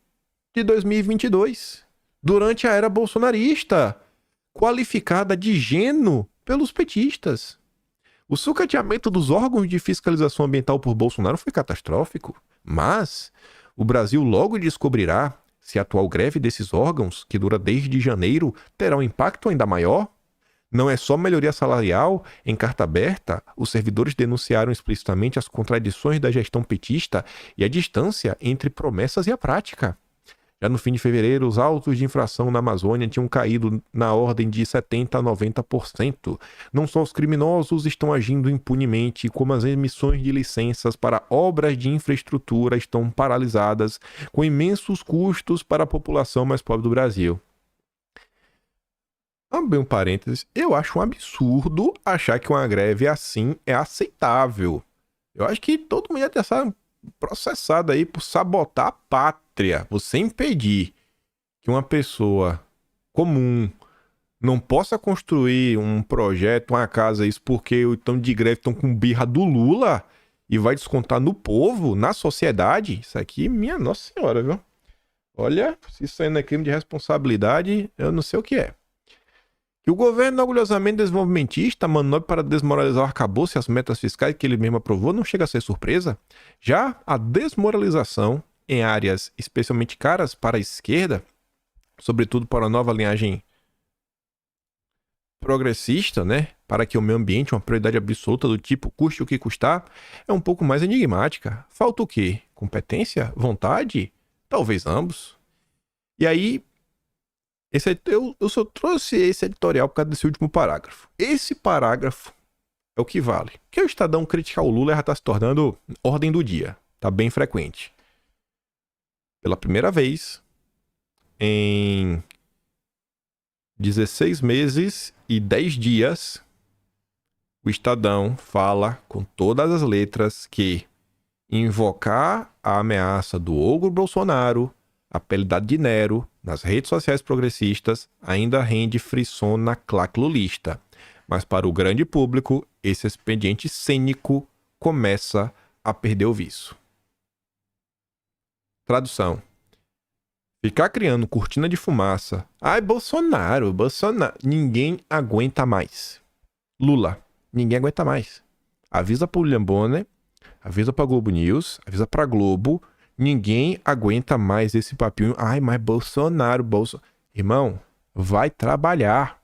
de 2022, durante a era bolsonarista, qualificada de gênio pelos petistas. O sucateamento dos órgãos de fiscalização ambiental por Bolsonaro foi catastrófico, mas o Brasil logo descobrirá se a atual greve desses órgãos, que dura desde janeiro, terá um impacto ainda maior. Não é só melhoria salarial. Em carta aberta, os servidores denunciaram explicitamente as contradições da gestão petista e a distância entre promessas e a prática. Já no fim de fevereiro, os autos de infração na Amazônia tinham caído na ordem de 70% a 90%. Não só os criminosos estão agindo impunemente, como as emissões de licenças para obras de infraestrutura estão paralisadas, com imensos custos para a população mais pobre do Brasil. Abrir um parênteses, eu acho um absurdo achar que uma greve assim é aceitável. Eu acho que todo mundo ia ter essa processado aí por sabotar a pátria. Você impedir que uma pessoa comum não possa construir um projeto, uma casa, isso porque estão de greve, estão com birra do Lula e vai descontar no povo, na sociedade. Isso aqui, minha Nossa Senhora, viu? Olha, se isso aí não é crime de responsabilidade, eu não sei o que é. Que o governo orgulhosamente desenvolvimentista manobre para desmoralizar o arcabouço e as metas fiscais que ele mesmo aprovou não chega a ser surpresa. Já a desmoralização em áreas especialmente caras para a esquerda, sobretudo para a nova linhagem progressista, né, para que o meio ambiente, uma prioridade absoluta do tipo custe o que custar, é um pouco mais enigmática. Falta o quê? Competência? Vontade? Talvez ambos. E aí, eu só trouxe esse editorial por causa desse último parágrafo. Esse parágrafo é o que vale. Que o Estadão criticar o Lula já está se tornando ordem do dia. Está bem frequente. Pela primeira vez, em 16 meses e 10 dias, o Estadão fala com todas as letras que invocar a ameaça do ogro Bolsonaro apelidado de Nero, nas redes sociais progressistas, ainda rende frisson na claque lulista. Mas para o grande público, esse expediente cênico começa a perder o viço. Tradução. Ficar criando cortina de fumaça. Ai, Bolsonaro. Ninguém aguenta mais. Lula. Ninguém aguenta mais. Avisa para o William Bonner, avisa para Globo News, avisa para Globo. Ninguém aguenta mais esse papinho. Ai, mas Bolsonaro. Irmão, vai trabalhar.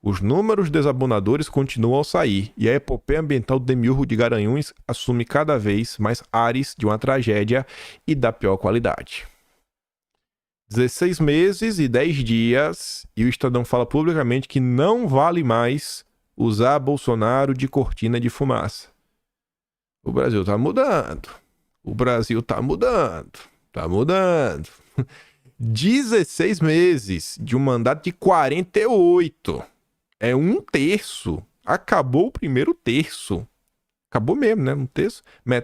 Os números desabonadores continuam a sair e a epopeia ambiental do Demiurgo de Garanhuns assume cada vez mais ares de uma tragédia e da pior qualidade. 16 meses e 10 dias e o Estadão fala publicamente que não vale mais usar Bolsonaro de cortina de fumaça. O Brasil tá mudando. O Brasil tá mudando. Tá mudando. 16 meses de um mandato de 48. É um terço. Acabou o primeiro terço. Acabou mesmo, né? Um terço.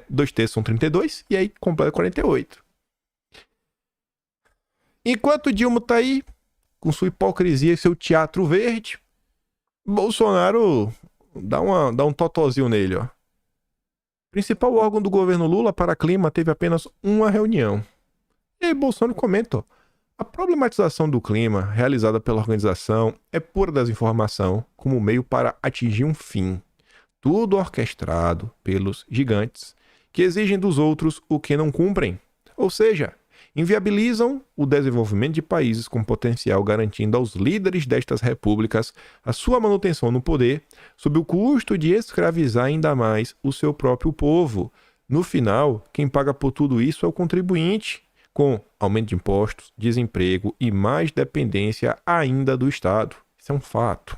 2 terços são 32 e aí completa 48. Enquanto Dilma tá aí, com sua hipocrisia e seu teatro verde, Bolsonaro dá um totozinho nele, ó. Principal órgão do governo Lula para clima teve apenas uma reunião. E aí Bolsonaro comenta, ó, a problematização do clima realizada pela organização é pura desinformação como meio para atingir um fim. Tudo orquestrado pelos gigantes que exigem dos outros o que não cumprem. Ou seja, inviabilizam o desenvolvimento de países com potencial, garantindo aos líderes destas repúblicas a sua manutenção no poder, sob o custo de escravizar ainda mais o seu próprio povo. No final, quem paga por tudo isso é o contribuinte, com aumento de impostos, desemprego e mais dependência ainda do Estado. Isso é um fato.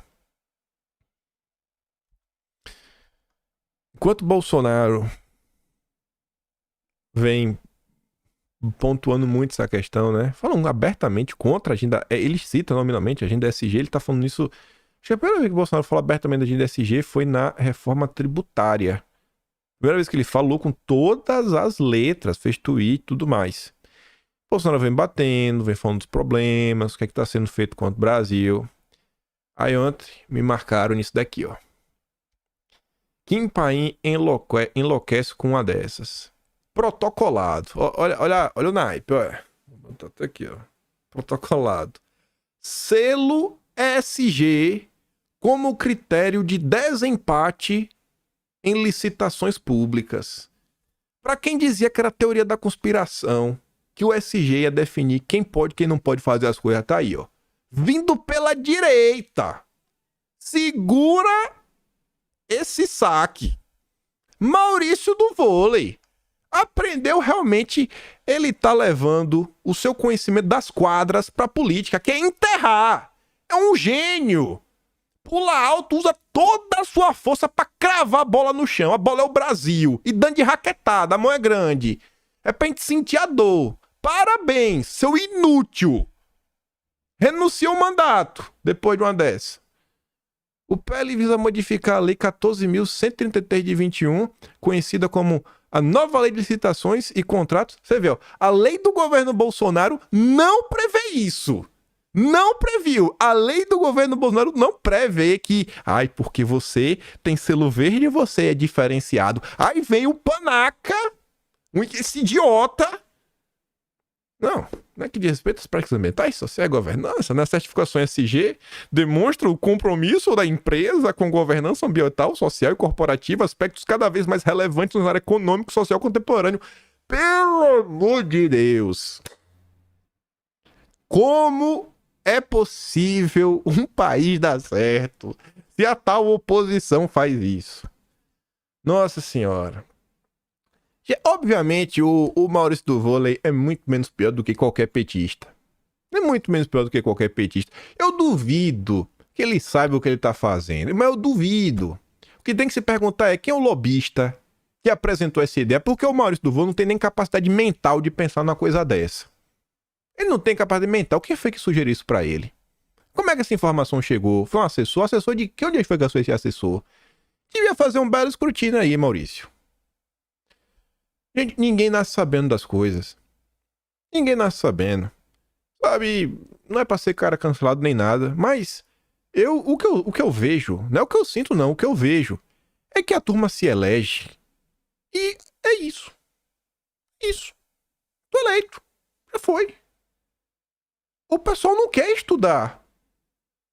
Enquanto Bolsonaro vem pontuando muito essa questão, né? Falando abertamente contra a agenda. Ele cita nominalmente a agenda SG, ele tá falando isso. Acho que a primeira vez que o Bolsonaro falou abertamente da agenda SG foi na reforma tributária. Primeira vez que ele falou com todas as letras, fez tweet e tudo mais. O Bolsonaro vem batendo, vem falando dos problemas, o que é que tá sendo feito contra o Brasil. Aí ontem me marcaram nisso daqui, ó. Kim Paim enlouquece com uma dessas. Protocolado. Olha o naipe, olha. Vou botar até aqui, ó. Protocolado. Selo SG como critério de desempate em licitações públicas. Para quem dizia que era teoria da conspiração, que o SG ia definir quem pode e quem não pode fazer as coisas, tá aí, ó. Vindo pela direita. Segura esse saque. Maurício do Vôlei. Aprendeu realmente, ele tá levando o seu conhecimento das quadras pra política, que é enterrar. É um gênio. Pula alto, usa toda a sua força pra cravar a bola no chão. A bola é o Brasil. E dando de raquetada, a mão é grande. É pra gente sentir a dor. Parabéns, seu inútil. Renuncia ao mandato depois de uma dessa. O PL visa modificar a Lei 14.133 de 21, conhecida como a nova Lei de Licitações e Contratos. Você vê, ó, a lei do governo Bolsonaro não prevê isso. Não previu. A lei do governo Bolsonaro não prevê que, ai, porque você tem selo verde e você é diferenciado. Aí vem o panaca, esse idiota. Não é que diz respeito às práticas ambientais, você é governança, né? A certificação SG demonstra o compromisso da empresa com governança ambiental, social e corporativa, aspectos cada vez mais relevantes na área econômica e social contemporâneo. Pelo amor de Deus! Como é possível um país dar certo se a tal oposição faz isso? Nossa Senhora! Obviamente, o Maurício do Vôlei é muito menos pior do que qualquer petista. É muito menos pior do que qualquer petista. Eu duvido que ele saiba o que ele tá fazendo, mas eu duvido. O que tem que se perguntar é quem é o lobista que apresentou essa ideia, porque o Maurício do Vôlei não tem nem capacidade mental de pensar numa coisa dessa. Ele não tem capacidade mental. Quem foi que sugeriu isso pra ele? Como é que essa informação chegou? Foi um assessor? Assessor de que? Onde foi que gastou esse assessor? Devia fazer um belo escrutínio aí, Maurício. Gente, ninguém nasce sabendo das coisas. Ninguém nasce sabendo. Sabe, não é pra ser cara cancelado nem nada, mas o que eu vejo, não é o que eu sinto não, o que eu vejo é que a turma se elege e é isso. Isso. Tô eleito. Já foi. O pessoal não quer estudar.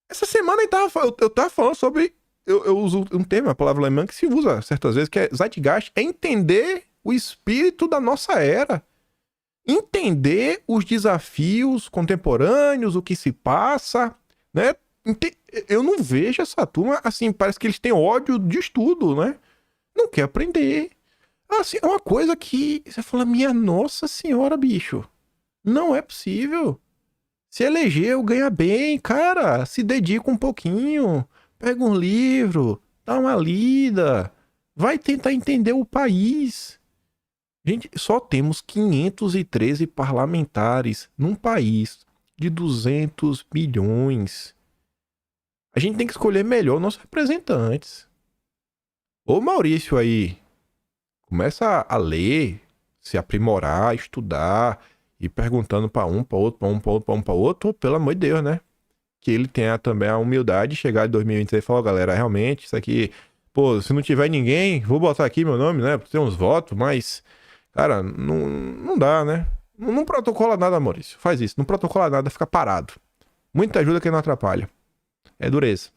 Essa semana eu tava falando sobre... Eu uso um termo, a palavra alemã que se usa certas vezes, que é Zeitgeist, é entender o espírito da nossa era. Entender os desafios contemporâneos, o que se passa, né? Eu não vejo essa turma, assim, parece que eles têm ódio de estudo, né? Não quer aprender. Assim, é uma coisa que você fala, minha nossa senhora, bicho. Não é possível. Se elegeu, ganha bem, cara. Se dedica um pouquinho. Pega um livro, dá uma lida. Vai tentar entender o país. Gente, só temos 513 parlamentares num país de 200 milhões. A gente tem que escolher melhor nossos representantes. Ô Maurício aí, começa a ler, se aprimorar, estudar, e perguntando pra um, pra outro, pra um, pra outro, pra um, pra outro, pelo amor de Deus, né? Que ele tenha também a humildade de chegar em 2026 e falar, galera, realmente, isso aqui, pô, se não tiver ninguém, vou botar aqui meu nome, né? Pra ter uns votos, mas, cara, não dá, né? Não protocola nada, Maurício. Faz isso, não protocola nada, fica parado. Muita ajuda que não atrapalha. É dureza.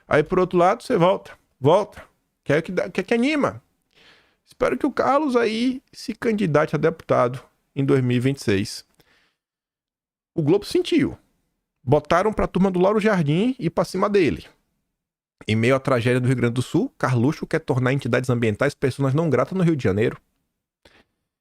Aí, por outro lado, você volta. Quer que anima. Espero que o Carlos aí se candidate a deputado em 2026. O Globo sentiu. Botaram pra turma do Lauro Jardim ir pra cima dele. Em meio à tragédia do Rio Grande do Sul, Carluxo quer tornar entidades ambientais pessoas não gratas no Rio de Janeiro.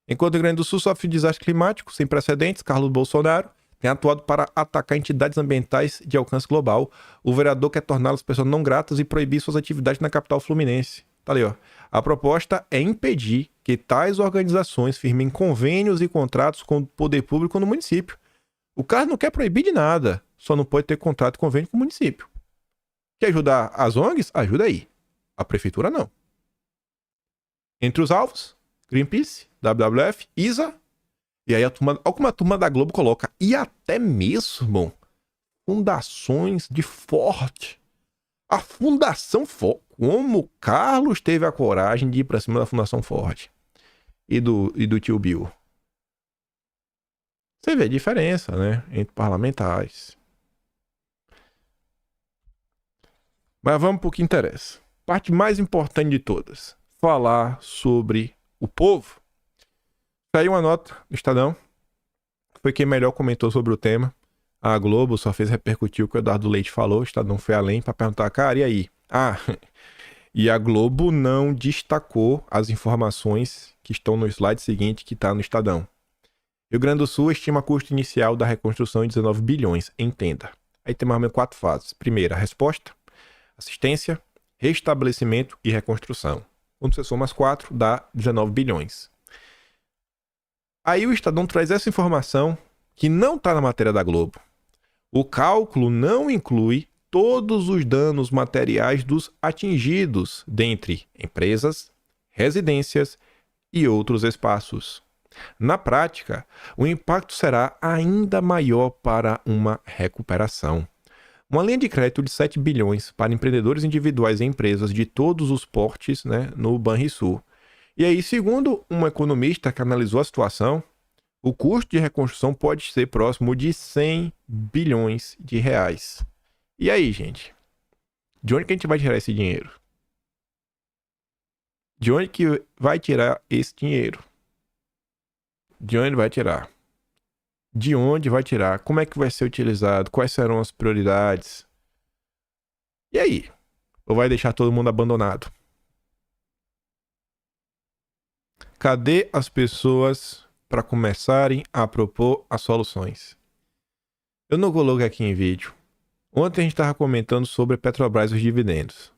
Enquanto o Rio Grande do Sul sofre de desastre climático sem precedentes, Carlos Bolsonaro tem atuado para atacar entidades ambientais de alcance global. O vereador quer torná-las pessoas não gratas e proibir suas atividades na capital fluminense. Tá ali, ó. A proposta é impedir que tais organizações firmem convênios e contratos com o poder público no município. O cara não quer proibir de nada, só não pode ter contrato e convênio com o município. Quer ajudar as ONGs? Ajuda aí. A prefeitura não. Entre os alvos, Greenpeace, WWF, ISA, e aí olha como a turma da Globo coloca, e até mesmo fundações de Ford. A Fundação Ford, como o Carlos teve a coragem de ir pra cima da Fundação Ford e do tio Bill. Você vê a diferença, né, entre parlamentares. Mas vamos pro que interessa. Parte mais importante de todas. Falar sobre o povo. Saiu uma nota no Estadão. Foi quem melhor comentou sobre o tema. A Globo só fez repercutir o que o Eduardo Leite falou. O Estadão foi além para perguntar, cara, e aí? E a Globo não destacou as informações que estão no slide seguinte, que está no Estadão. Rio Grande do Sul estima custo inicial da reconstrução em 19 bilhões. Entenda. Aí tem mais ou menos 4 fases. Primeira, resposta, assistência, restabelecimento e reconstrução. Quando você soma as 4, dá 19 bilhões. Aí o Estadão traz essa informação que não está na matéria da Globo. O cálculo não inclui todos os danos materiais dos atingidos, dentre empresas, residências e outros espaços. Na prática, o impacto será ainda maior para uma recuperação. Uma linha de crédito de 7 bilhões para empreendedores individuais e empresas de todos os portes, né, no Banrisul. E aí, segundo um economista que analisou a situação, o custo de reconstrução pode ser próximo de 100 bilhões de reais. E aí, gente? De onde que a gente vai tirar esse dinheiro? De onde que vai tirar esse dinheiro? De onde vai tirar? De onde vai tirar? Como é que vai ser utilizado? Quais serão as prioridades? E aí? Ou vai deixar todo mundo abandonado? Cadê as pessoas para começarem a propor as soluções? Eu não coloquei aqui em vídeo. Ontem a gente estava comentando sobre Petrobras e os dividendos.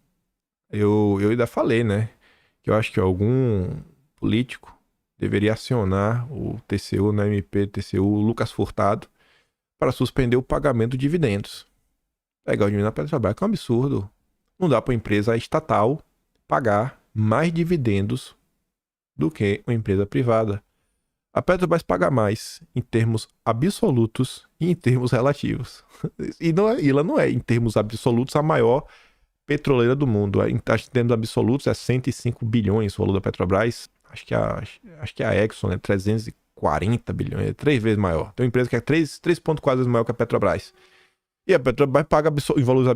Eu ainda falei, né? Que eu acho que algum político deveria acionar o TCU, na MP TCU, Lucas Furtado, para suspender o pagamento de dividendos. Pegar o dinheiro da Petrobras, que é um absurdo. Não dá para a empresa estatal pagar mais dividendos do que uma empresa privada. A Petrobras paga mais em termos absolutos e em termos relativos. E ela não é, em termos absolutos, a maior petroleira do mundo. Em termos absolutos, é 105 bilhões o valor da Petrobras. Acho que a Exxon é 340 bilhões, é 3 vezes maior. Tem uma empresa que é 3,4 vezes maior que a Petrobras. E a Petrobras paga em valores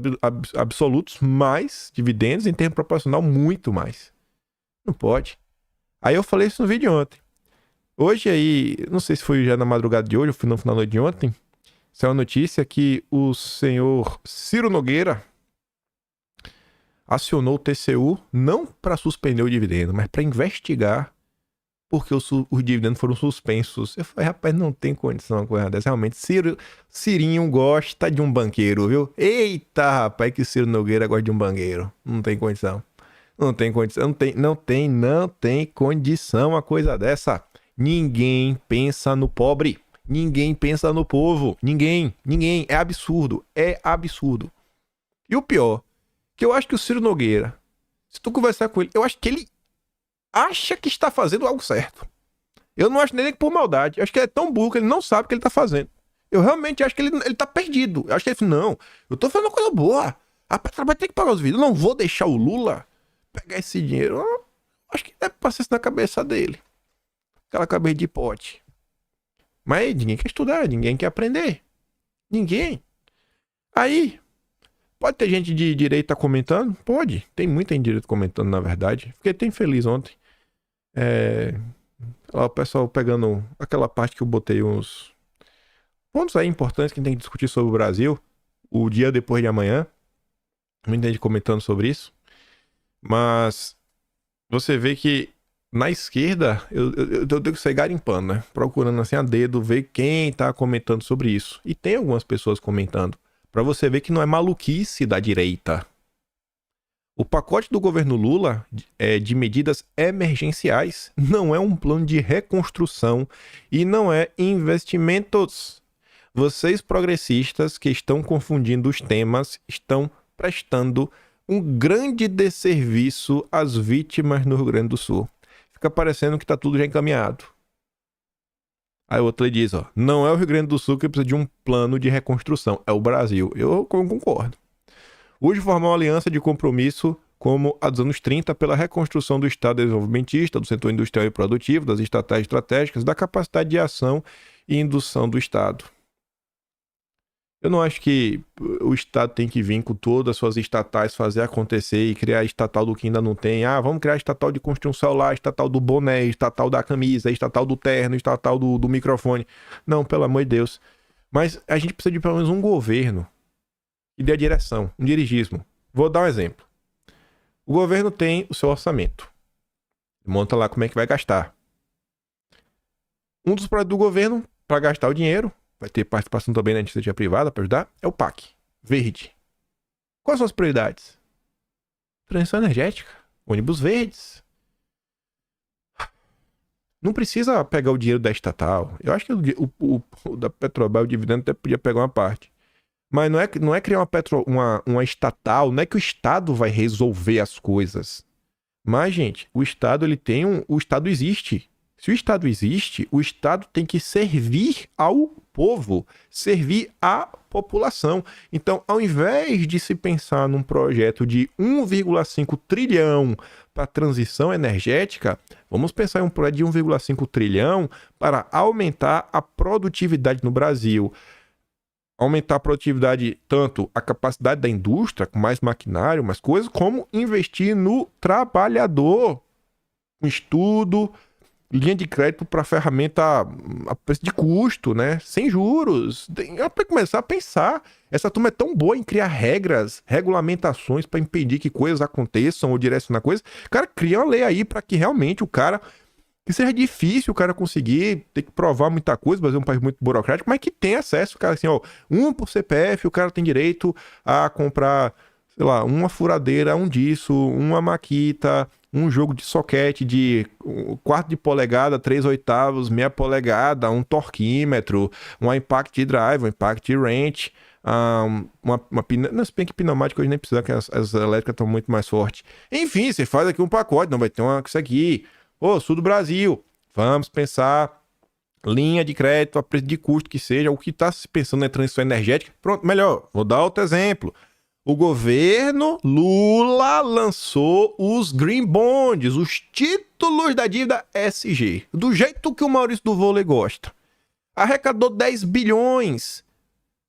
absolutos mais dividendos, em termos proporcional, muito mais. Não pode. Aí eu falei isso no vídeo ontem. Hoje aí, não sei se foi já na madrugada de hoje ou foi no final da noite de ontem, saiu a notícia que o senhor Ciro Nogueira acionou o TCU não para suspender o dividendo, mas para investigar porque os dividendos foram suspensos. Eu falei, rapaz, não tem condição uma coisa dessa. Realmente, Cirinho gosta de um banqueiro, viu? Eita, rapaz, que Ciro Nogueira gosta de um banqueiro. Não tem condição. Não tem condição. Não tem condição uma coisa dessa. Ninguém pensa no pobre. Ninguém pensa no povo. Ninguém. É absurdo. É absurdo. E o pior, que eu acho que o Ciro Nogueira, se tu conversar com ele, eu acho que ele acha que está fazendo algo certo. Eu não acho nem por maldade. Eu acho que ele é tão burro que ele não sabe o que ele está fazendo. Eu realmente acho que ele tá perdido. Eu acho que ele não, eu tô fazendo uma coisa boa. A Petrobras tem que pagar os vídeos. Eu não vou deixar o Lula pegar esse dinheiro. Eu acho que deve passar isso na cabeça dele. Aquela cabeça de pote. Mas ninguém quer estudar, ninguém quer aprender. Ninguém. Aí, pode ter gente de direita comentando? Pode. Tem muita gente de direita comentando, na verdade. Fiquei até infeliz ontem. O pessoal pegando aquela parte que eu botei uns pontos aí importantes que a gente tem que discutir sobre o Brasil. O dia depois de amanhã. Muita gente comentando sobre isso. Mas você vê que na esquerda eu tenho que sair garimpando, né? Procurando assim a dedo, ver quem tá comentando sobre isso. E tem algumas pessoas comentando. Pra você ver que não é maluquice da direita. O pacote do governo Lula de medidas emergenciais não é um plano de reconstrução e não é investimentos. Vocês progressistas que estão confundindo os temas estão prestando um grande desserviço às vítimas no Rio Grande do Sul. Fica parecendo que tá tudo já encaminhado. Aí o outro diz, não é o Rio Grande do Sul que precisa de um plano de reconstrução, é o Brasil. Eu concordo. Urge formar uma aliança de compromisso como a dos anos 30 pela reconstrução do Estado desenvolvimentista, do setor industrial e produtivo, das estatais estratégicas, da capacidade de ação e indução do Estado. Eu não acho que o Estado tem que vir com todas as suas estatais, fazer acontecer e criar estatal do que ainda não tem. Vamos criar estatal de construção celular, estatal do boné, estatal da camisa, estatal do terno, estatal do microfone. Não, pelo amor de Deus. Mas a gente precisa de pelo menos um governo que dê a direção, um dirigismo. Vou dar um exemplo. O governo tem o seu orçamento. Monta lá como é que vai gastar. Um dos projetos do governo para gastar o dinheiro, vai ter participação também na iniciativa privada para ajudar, é o PAC, verde. Quais são as prioridades? Transição energética, ônibus verdes. Não precisa pegar o dinheiro da estatal. Eu acho que o da Petrobras, o dividendo, até podia pegar uma parte. Mas não é criar uma estatal, não é que o Estado vai resolver as coisas. Mas, gente, o Estado o Estado existe. Se o Estado existe, o Estado tem que servir ao povo, servir à população. Então, ao invés de se pensar num projeto de 1,5 trilhão para transição energética, vamos pensar em um projeto de 1,5 trilhão para aumentar a produtividade no Brasil. Aumentar a produtividade, tanto a capacidade da indústria, com mais maquinário, mais coisas, como investir no trabalhador. Um estudo, linha de crédito para ferramenta a preço de custo, né? Sem juros. Para começar a pensar. Essa turma é tão boa em criar regras, regulamentações para impedir que coisas aconteçam ou direcionar coisas. Cara, cria uma lei aí para que realmente o cara... Que seja difícil o cara conseguir, ter que provar muita coisa, o Brasil é um país muito burocrático, mas que tem acesso, cara, assim, um por CPF, o cara tem direito a comprar, sei lá, uma furadeira, um disso, uma maquita, um jogo de soquete de 1/4 de polegada, 3/8, meia polegada, um torquímetro, um impact drive, um impact wrench, não, se bem que pneumática hoje nem precisa, que as elétricas estão muito mais fortes. Enfim, você faz aqui um pacote, não vai ter isso aqui. Sul do Brasil, vamos pensar linha de crédito a preço de custo que seja, o que está se pensando na transição energética. Pronto, melhor, vou dar outro exemplo. O governo Lula lançou os Green Bonds, os títulos da dívida SG, do jeito que o Maurício do Vôlei gosta. Arrecadou 10 bilhões.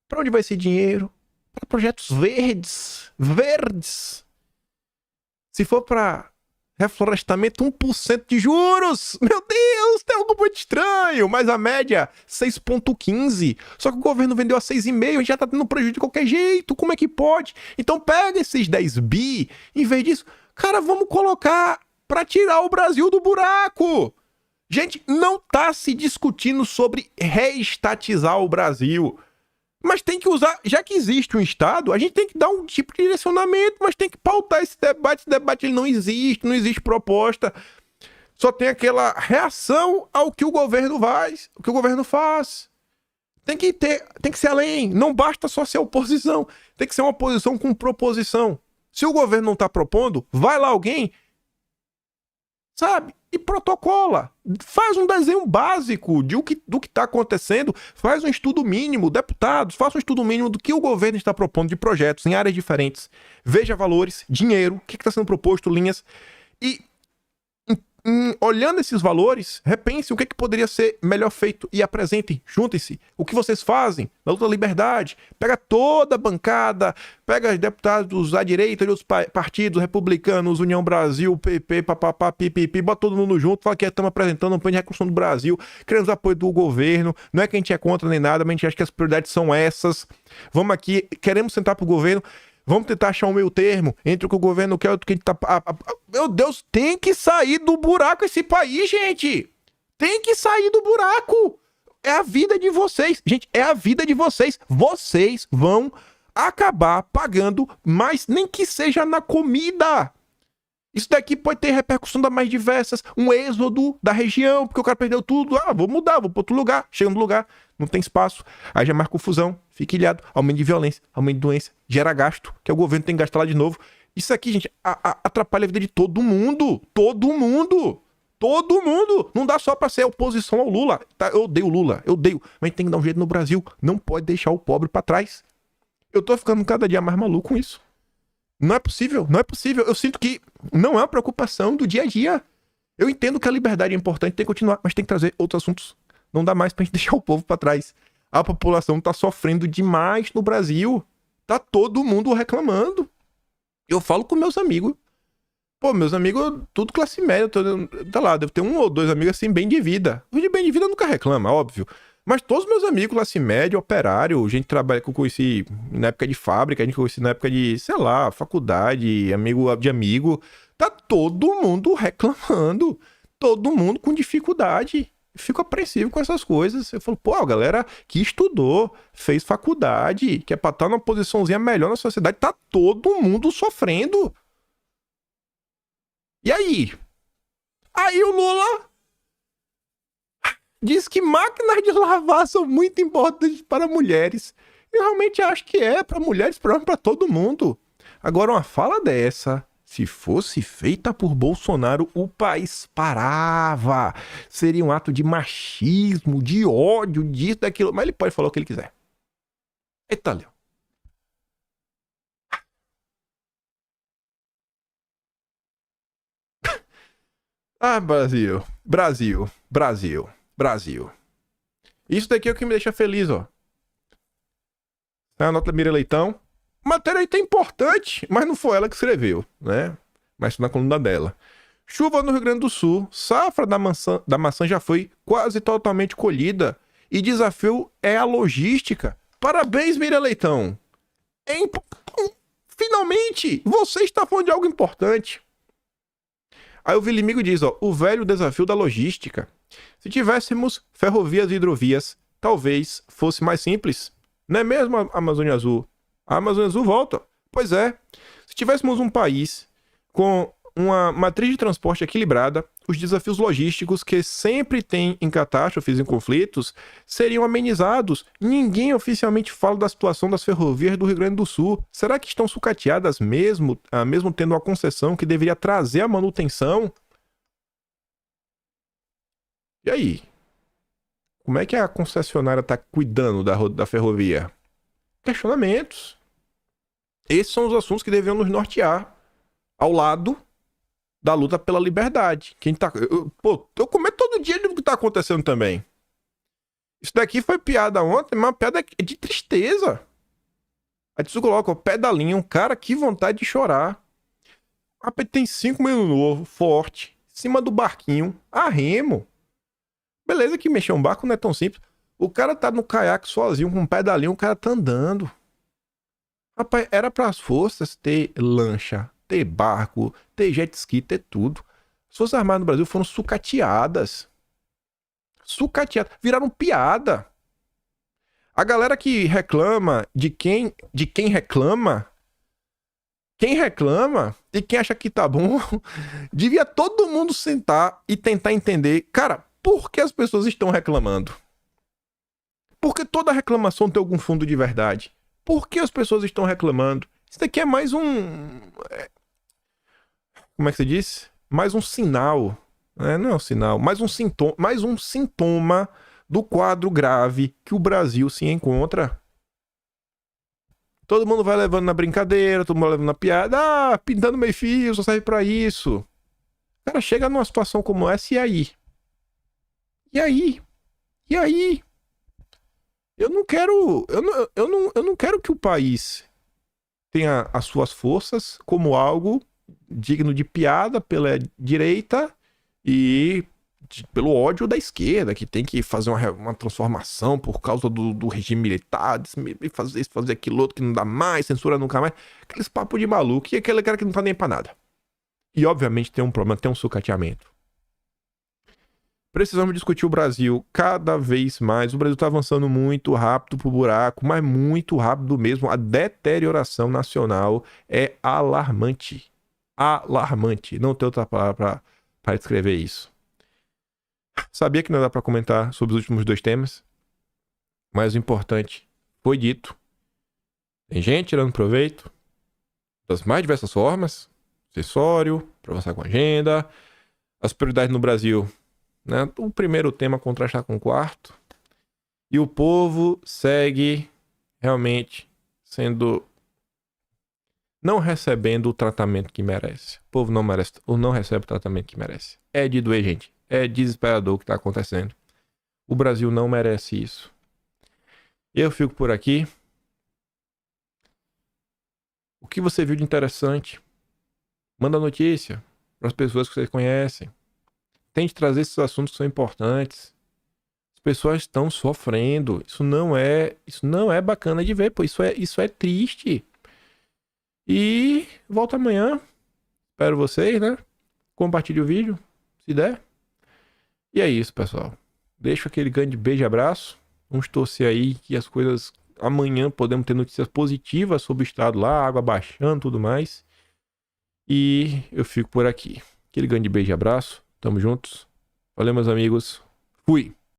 Para onde vai esse dinheiro? Para projetos verdes. Verdes. Se for para reflorestamento, 1% de juros. Meu Deus, tem algo muito estranho. Mas a média, 6,15. Só que o governo vendeu a 6,5. A gente já tá tendo prejuízo de qualquer jeito. Como é que pode? Então pega esses 10 bi. Em vez disso, cara, vamos colocar para tirar o Brasil do buraco. Gente, não tá se discutindo sobre reestatizar o Brasil. Mas tem que usar, já que existe um Estado, a gente tem que dar um tipo de direcionamento, mas tem que pautar esse debate. Esse debate ele não existe proposta. Só tem aquela reação ao que o governo faz. Tem que ser além. Não basta só ser oposição. Tem que ser uma oposição com proposição. Se o governo não tá propondo, vai lá alguém, sabe? E protocola. Faz um desenho básico do que está acontecendo. Faz um estudo mínimo. Deputados, façam um estudo mínimo do que o governo está propondo de projetos em áreas diferentes. Veja valores, dinheiro, o que está sendo proposto, linhas. E olhando esses valores, repense o que poderia ser melhor feito e apresentem, juntem-se. O que vocês fazem na luta da liberdade. Pega toda a bancada, pega deputados da direita e outros partidos, republicanos, União Brasil, PP, papapá, pipipi, bota todo mundo junto, fala que estamos apresentando um plano de reconstrução do Brasil, queremos apoio do governo, não é que a gente é contra nem nada, mas a gente acha que as prioridades são essas. Vamos aqui, queremos sentar pro governo. Vamos tentar achar um meio termo entre o que o governo quer e o que a gente tá... Meu Deus, tem que sair do buraco esse país, gente! Tem que sair do buraco! É a vida de vocês. Gente, é a vida de vocês. Vocês vão acabar pagando mais, nem que seja na comida. Isso daqui pode ter repercussão das mais diversas. Um êxodo da região, porque o cara perdeu tudo. Ah, vou mudar, vou para outro lugar. Chega no lugar, não tem espaço. Aí já marca confusão, fica ilhado, aumento de violência, aumento de doença, gera gasto, que o governo tem que gastar lá de novo. Isso aqui, gente, atrapalha a vida de todo mundo. Todo mundo. Todo mundo. Não dá só pra ser oposição ao Lula. Tá? Eu odeio o Lula, eu odeio. Mas a gente tem que dar um jeito no Brasil. Não pode deixar o pobre pra trás. Eu tô ficando cada dia mais maluco com isso. Não é possível, não é possível. Eu sinto que não é uma preocupação do dia a dia. Eu entendo que a liberdade é importante, tem que continuar, mas tem que trazer outros assuntos. Não dá mais pra gente deixar o povo pra trás. A população tá sofrendo demais no Brasil. Tá todo mundo reclamando. Eu falo com meus amigos. Pô, meus amigos, tudo classe média. Tá lá, deve ter um ou dois amigos assim, bem de vida. Os de bem de vida nunca reclama, óbvio. Mas todos os meus amigos, classe média, operário, gente que trabalha, que eu conheci na época de fábrica, a gente conheci na época de, sei lá, faculdade, amigo de amigo. Tá todo mundo reclamando. Todo mundo com dificuldade. Fico apreensivo com essas coisas. Eu falo, pô, a galera que estudou, fez faculdade, que é pra estar numa posiçãozinha melhor na sociedade, tá todo mundo sofrendo. E aí? Aí o Lula diz que máquinas de lavar são muito importantes para mulheres. Eu realmente acho que é para mulheres, para todo mundo. Agora, uma fala dessa, se fosse feita por Bolsonaro, o país parava. Seria um ato de machismo, de ódio, disso, daquilo. Mas ele pode falar o que ele quiser. Eita, Léo. Ah, Brasil, Brasil, Brasil, Brasil. Isso daqui é o que me deixa feliz, ó. A nota da Mira Leitão. Matéria aí tá importante, mas não foi ela que escreveu, né? Mas na coluna dela. Chuva no Rio Grande do Sul. Safra da maçã já foi quase totalmente colhida. E desafio é a logística. Parabéns, Mira Leitão. Finalmente, você está falando de algo importante. Aí o Vilimigo diz, ó, o velho desafio da logística. Se tivéssemos ferrovias e hidrovias, talvez fosse mais simples. Não é mesmo a Amazônia Azul? A Amazônia Azul volta. Pois é. Se tivéssemos um país com uma matriz de transporte equilibrada, os desafios logísticos que sempre tem em catástrofes e conflitos seriam amenizados. Ninguém oficialmente fala da situação das ferrovias do Rio Grande do Sul. Será que estão sucateadas mesmo tendo a concessão que deveria trazer a manutenção? E aí? Como é que a concessionária está cuidando da ferrovia? Questionamentos. Esses são os assuntos que deveriam nos nortear ao lado da luta pela liberdade. Eu comento todo dia do que está acontecendo também. Isso daqui foi piada ontem, mas uma piada de tristeza. Aí tu coloca o pedalinho, cara, que vontade de chorar. Rapaz, tem 5 mil novo, forte, em cima do barquinho, a remo. Beleza que mexer um barco não é tão simples. O cara tá no caiaque sozinho, com um pedalinho, o cara tá andando. Rapaz, era pras forças ter lancha, ter barco, ter jet ski, ter tudo. As Forças Armadas no Brasil foram sucateadas. Viraram piada. A galera que reclama de quem reclama, quem reclama e quem acha que tá bom, devia todo mundo sentar e tentar entender, cara, por que as pessoas estão reclamando? Porque toda reclamação tem algum fundo de verdade. Por que as pessoas estão reclamando? Isso daqui é mais um... Como é que se diz? Mais um sinal. Não é um sinal, mais um sintoma do quadro grave que o Brasil se encontra. Todo mundo vai levando na brincadeira, todo mundo levando na piada. Ah, pintando meio fio, só serve pra isso. Cara, chega numa situação como essa, e aí? E aí? E aí? Eu não quero que o país tenha as suas forças como algo digno de piada pela direita e pelo ódio da esquerda, que tem que fazer uma transformação por causa do regime militar, fazer isso, fazer aquilo outro que não dá mais, censura nunca mais. Aqueles papos de maluco e aquele cara que não tá nem pra nada. E obviamente tem um problema, tem um sucateamento. Precisamos discutir o Brasil cada vez mais. O Brasil tá avançando muito rápido pro buraco, mas muito rápido mesmo. A deterioração nacional é alarmante. Alarmante. Não tem outra palavra para descrever isso. Sabia que não dá para comentar sobre os últimos 2 temas, mas o importante foi dito. Tem gente tirando proveito das mais diversas formas, acessório, para avançar com a agenda, as prioridades no Brasil, né? O primeiro tema contrastar com o quarto, e o povo segue realmente não recebendo o tratamento que merece. O povo não merece, ou não recebe o tratamento que merece. É de doer, gente. É desesperador o que está acontecendo. O Brasil não merece isso. Eu fico por aqui. O que você viu de interessante? Manda notícia para as pessoas que vocês conhecem. Tente trazer esses assuntos que são importantes. As pessoas estão sofrendo. Isso não é bacana de ver, pô. Isso é triste. E volta amanhã. Espero vocês, né? Compartilhe o vídeo, se der. E é isso, pessoal. Deixo aquele grande beijo e abraço. Vamos torcer aí que as coisas... Amanhã podemos ter notícias positivas sobre o estado lá, água baixando e tudo mais. E eu fico por aqui. Aquele grande beijo e abraço. Tamo juntos. Valeu, meus amigos. Fui.